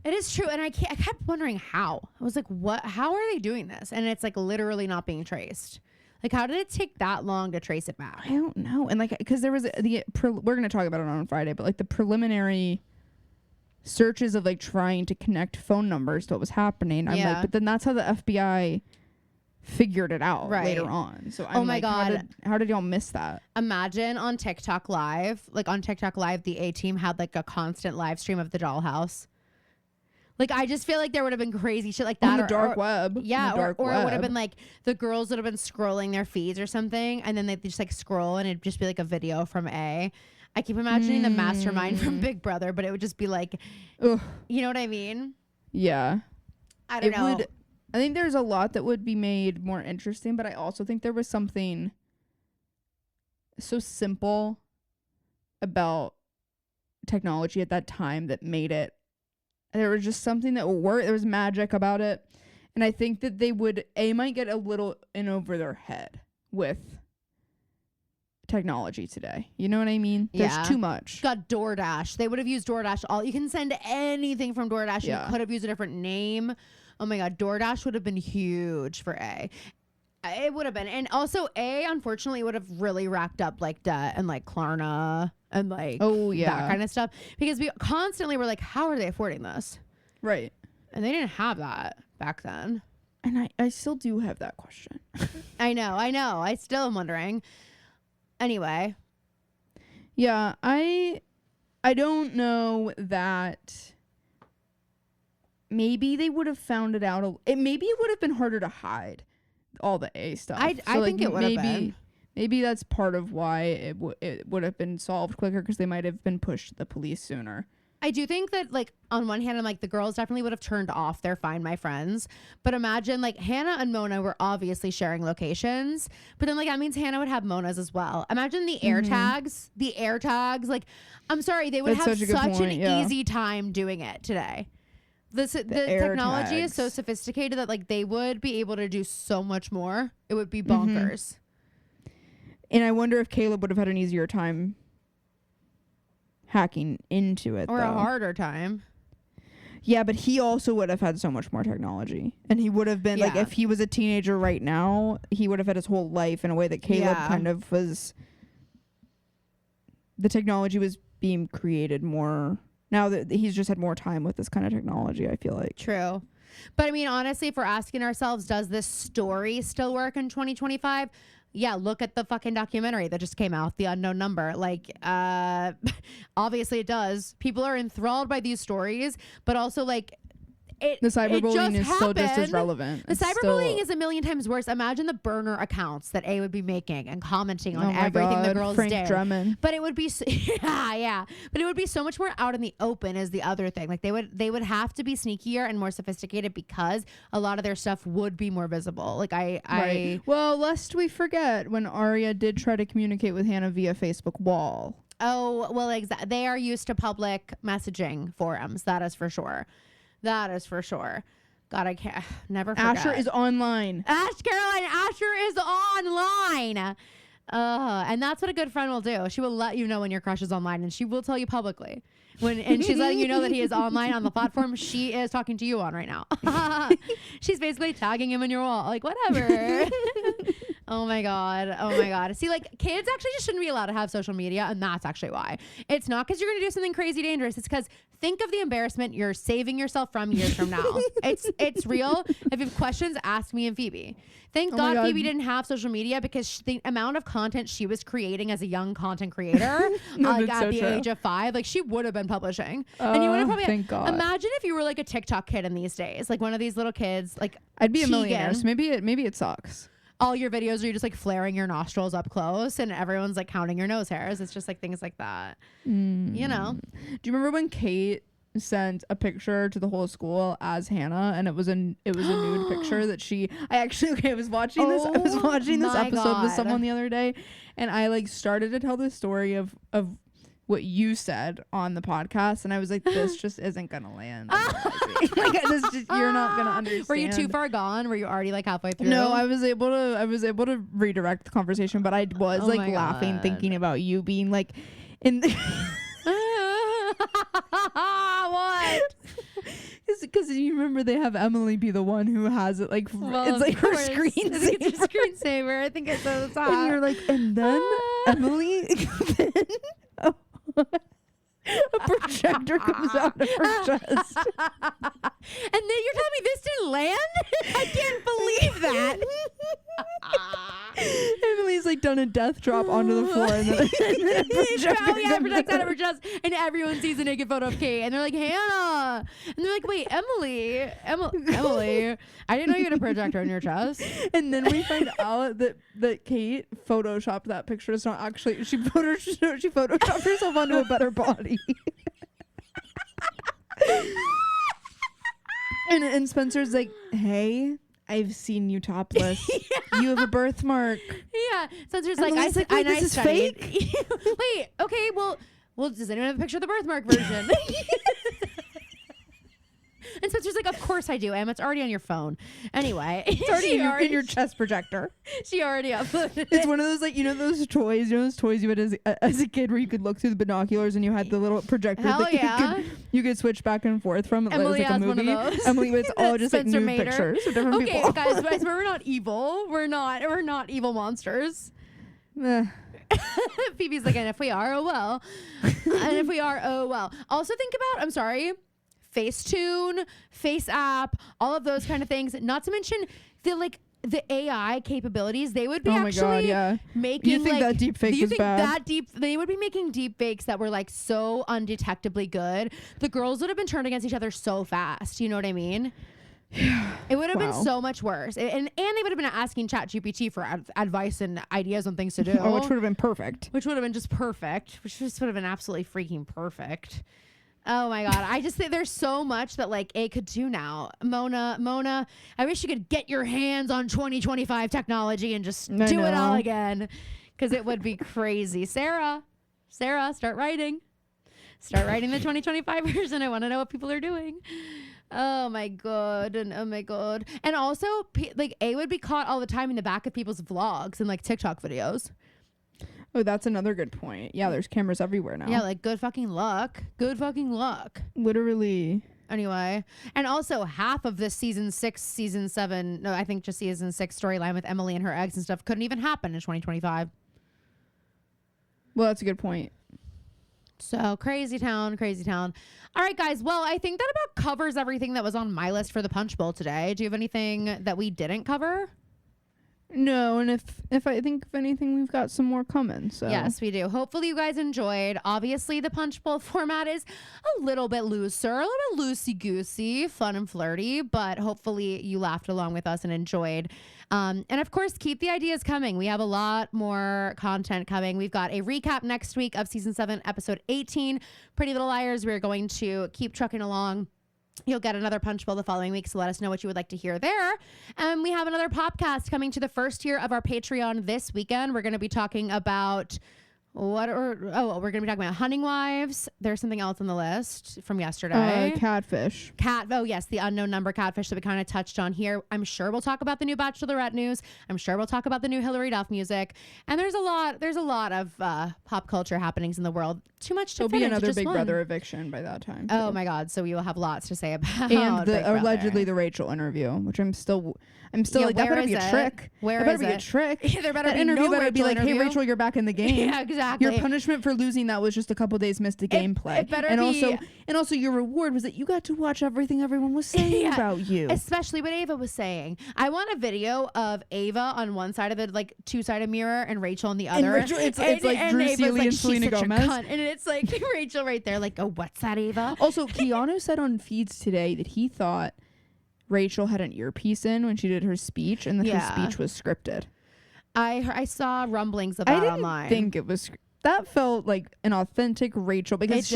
It is true, and I kept wondering how. I was like, "What? How are they doing this?" And it's like literally not being traced. Like, how did it take that long to trace it back? I don't know. And like, because there was we're gonna talk about it on Friday, but like the preliminary searches of like trying to connect phone numbers to what was happening. I'm like, but then that's how the FBI figured it out later on. So I'm like, God, how did y'all miss that? Imagine on TikTok Live, the A-team had like a constant live stream of the dollhouse. Like, I just feel like there would have been crazy shit like that. On the dark web. Yeah, or it would have been like the girls would have been scrolling their feeds or something, and then they'd just like scroll and it'd just be like a video from A. I keep imagining the mastermind from Big Brother, but it would just be like, you know what I mean? Yeah. I don't know. I think there's a lot that would be made more interesting, but I also think there was something so simple about technology at that time that made it. There was just something that would work. There was magic about it. And I think that they might get a little in over their head with technology today. You know what I mean? Yeah. There's too much. Got DoorDash. They would have used DoorDash. You can send anything from DoorDash. Yeah. You could have used a different name. Oh my God. DoorDash would have been huge for A. It would have been. And also A, unfortunately, would have really racked up like debt and like Klarna and like that kind of stuff. Because we constantly were like, how are they affording this? Right. And they didn't have that back then. And I still do have that question. I know. I still am wondering. Anyway. Yeah, I don't know that maybe they would have found it out. Maybe it would have been harder to hide all the A stuff. I think it would have been. Maybe that's part of why it would have been solved quicker, because they might have been pushed to the police sooner. I do think that, like, on one hand, I'm like, the girls definitely would have turned off their Find My Friends. But imagine, like, Hannah and Mona were obviously sharing locations. But then, like, that means Hannah would have Mona's as well. Imagine the air tags. The air tags. Like, I'm sorry, they would have such an easy time doing it today. The technology is so sophisticated that, like, they would be able to do so much more. It would be bonkers. And I wonder if Caleb would have had an easier time hacking into it, or a harder time. Yeah, but he also would have had so much more technology, and he would have been like, if he was a teenager right now, he would have had his whole life in a way that Caleb kind of was. The technology was being created more now that he's just had more time with this kind of technology, I feel like. True. But I mean, honestly, if we're asking ourselves, does this story still work in 2025? Yeah, look at the fucking documentary that just came out, The Unknown Number. Like, obviously it does. People are enthralled by these stories, but also, like, the cyberbullying is still just as relevant. The cyberbullying is a million times worse. Imagine the burner accounts that A would be making and commenting on everything the girls Frank did. Drummond. But it would be but it would be so much more out in the open is the other thing. Like, they would have to be sneakier and more sophisticated because a lot of their stuff would be more visible. Like, well, lest we forget when Arya did try to communicate with Hannah via Facebook wall. Oh, well, they are used to public messaging forums. That is for sure. God, I can't never forget. Asher is online. Asher is online. And that's what a good friend will do. She will let you know when your crush is online, and she will tell you publicly. And she's letting you know that he is online on the platform she is talking to you on right now. She's basically tagging him in your wall. Like, whatever. Oh my God. See, like, kids actually just shouldn't be allowed to have social media, and that's actually why. It's not because you're going to do something crazy dangerous. It's because think of the embarrassment you're saving yourself from years from now. It's real. If you have questions, ask me and Phoebe. Thank God Phoebe didn't have social media, because the amount of content she was creating as a young content creator, at the age of 5, like, she would have been publishing. And you would have probably, thank God. Imagine if you were like a TikTok kid in these days, like one of these little kids, like I'd be a millionaire. So maybe it sucks. All your videos are you just like flaring your nostrils up close and everyone's like counting your nose hairs. It's just like things like that. You know. Do you remember when Kate sent a picture to the whole school as Hannah, and it was a nude picture that I was watching this episode with someone the other day, and I like started to tell the story of what you said on the podcast, and I was like, this just isn't gonna land. You're not gonna understand. Were you too far gone? Were you already like halfway through? No, I was able to redirect the conversation, but I was like laughing thinking about you being like in the what? Because you remember they have Emily be the one who has it, like, it's like her screensaver. It's her screensaver. I think it's so sad. And you're like, and then Emily a projector comes out of her chest. And then you're telling me this didn't land? I can't believe that. Emily's like done a death drop onto the floor, and then a projector projects out of her chest, and everyone sees a naked photo of Kate, and they're like, Hannah, and they're like, wait, Emily, I didn't know you had a projector on your chest. And then we find out that Kate photoshopped that picture. It's not actually, she photoshopped herself onto a better body. And Spencer's like, hey, I've seen you topless. Yeah. You have a birthmark. Yeah. Spencer's like, this is fake. Wait, okay, well, does anyone have a picture of the birthmark version? And Spencer's like, of course I do, Em. It's already on your phone. Anyway. It's already in your chest projector. She already uploaded it. It's one of those, like, those toys you had as a kid where you could look through the binoculars and you had the little projector that you could switch back and forth from. Emily has one of those. Emily, it's all just like nude pictures of different people. Okay, guys, we're not evil. We're not evil monsters. Phoebe's like, and if we are, oh well. And if we are, oh well. Also think about, I'm sorry, Facetune, Face App, all of those kind of things. Not to mention the like the AI capabilities, they would be Oh my god, actually yeah. making You think like, that deep fake do you was think bad? that deep they would be making deep fakes that were like so undetectably good. The girls would have been turned against each other so fast. You know what I mean? It would have been Wow. so much worse. And they would have been asking ChatGPT for advice and ideas on things to do. Oh, which would have been perfect. Which would have been just perfect. Which just would have been absolutely freaking perfect. Oh my god. I just think there's so much that like A could do now. Mona, I wish you could get your hands on 2025 technology and just I do it all know. again. Because it would be crazy. Sarah, start writing. Start writing the 2025 version. I want to know what people are doing. Oh my god. And also like A would be caught all the time in the back of people's vlogs and like TikTok videos. Oh, that's another good point. Yeah, there's cameras everywhere now. Yeah, like good fucking luck. Literally. Anyway, and also half of this season 7, no, I think just season 6 storyline with Emily and her eggs and stuff couldn't even happen in 2025. Well, that's a good point. So crazy town. All right, guys. Well, I think that about covers everything that was on my list for the Punch Bowl today. Do you have anything that we didn't cover? No, and if I think of anything, we've got some more coming. So Yes, we do. Hopefully you guys enjoyed. Obviously, the Punch Bowl format is a little bit looser, a little bit loosey-goosey, fun and flirty, but hopefully you laughed along with us and enjoyed. And of course, keep the ideas coming. We have a lot more content coming. We've got a recap next week of season 7, episode 18, Pretty Little Liars. We're going to keep trucking along. You'll get another Punch Bowl the following week, so let us know what you would like to hear there. And we have another podcast coming to the first tier of our Patreon this weekend. We're going to be talking about we're going to be talking about hunting wives. There's something else on the list from yesterday. Catfish. Oh yes, the unknown number catfish that we kind of touched on here. I'm sure we'll talk about the new Bachelorette news. I'm sure we'll talk about the new Hillary Duff music. And there's a lot of pop culture happenings in the world. Too much to There'll fit be into another just Big one. Brother eviction by that time. Oh too. my god, so we will have lots to say about And Big Brother. allegedly the Rachel interview, which I'm still Yeah, like, that where better be is a it? trick. Where that better is be a it? trick. Yeah, there better That be interview no better be Rachel like, hey interview. Rachel, you're back in the game. Yeah, exactly. Your punishment for losing that was just a couple days missed of gameplay. It better and be. also your reward was that you got to watch everything everyone was saying Yeah, about you. Especially what Ava was saying. I want a video of Ava on one side of the like two-sided mirror and Rachel on the other. Rachel, it's like Drew Ava's Seeley and "She's Selena such a Gomez." cunt," and it's like Rachel right there, like, oh, what's that, Ava? Also, Keanu said on feeds today that he thought Rachel had an earpiece in when she did her speech, and that her Yeah. speech was scripted. I saw rumblings of I that didn't online. think it was. That felt like an authentic Rachel because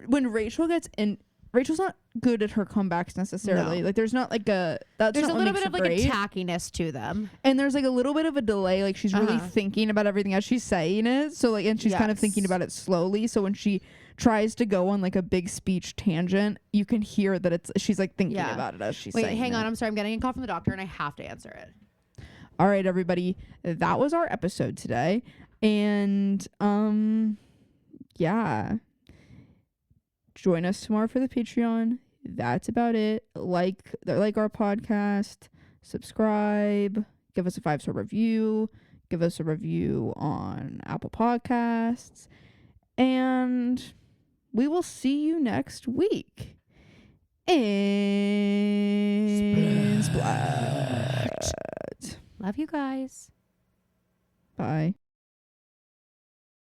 when Rachel gets in, Rachel's not good at her comebacks necessarily. No. Like there's not like a that's There's not a what little makes bit of it like great. a tackiness to them. And there's like a little bit of a delay. Like she's really thinking about everything as she's saying it. So like, and she's kind of thinking about it slowly. So when she tries to go on like a big speech tangent, you can hear that she's like thinking about it as she's saying it. Wait, hang on. I'm sorry. I'm getting a call from the doctor and I have to answer it. All right, everybody. That was our episode today. And yeah. Join us tomorrow for the Patreon. That's about it. Like our podcast, subscribe, give us a 5-star review, give us a review on Apple Podcasts, and we will see you next week. And Splat. Love you guys. Bye.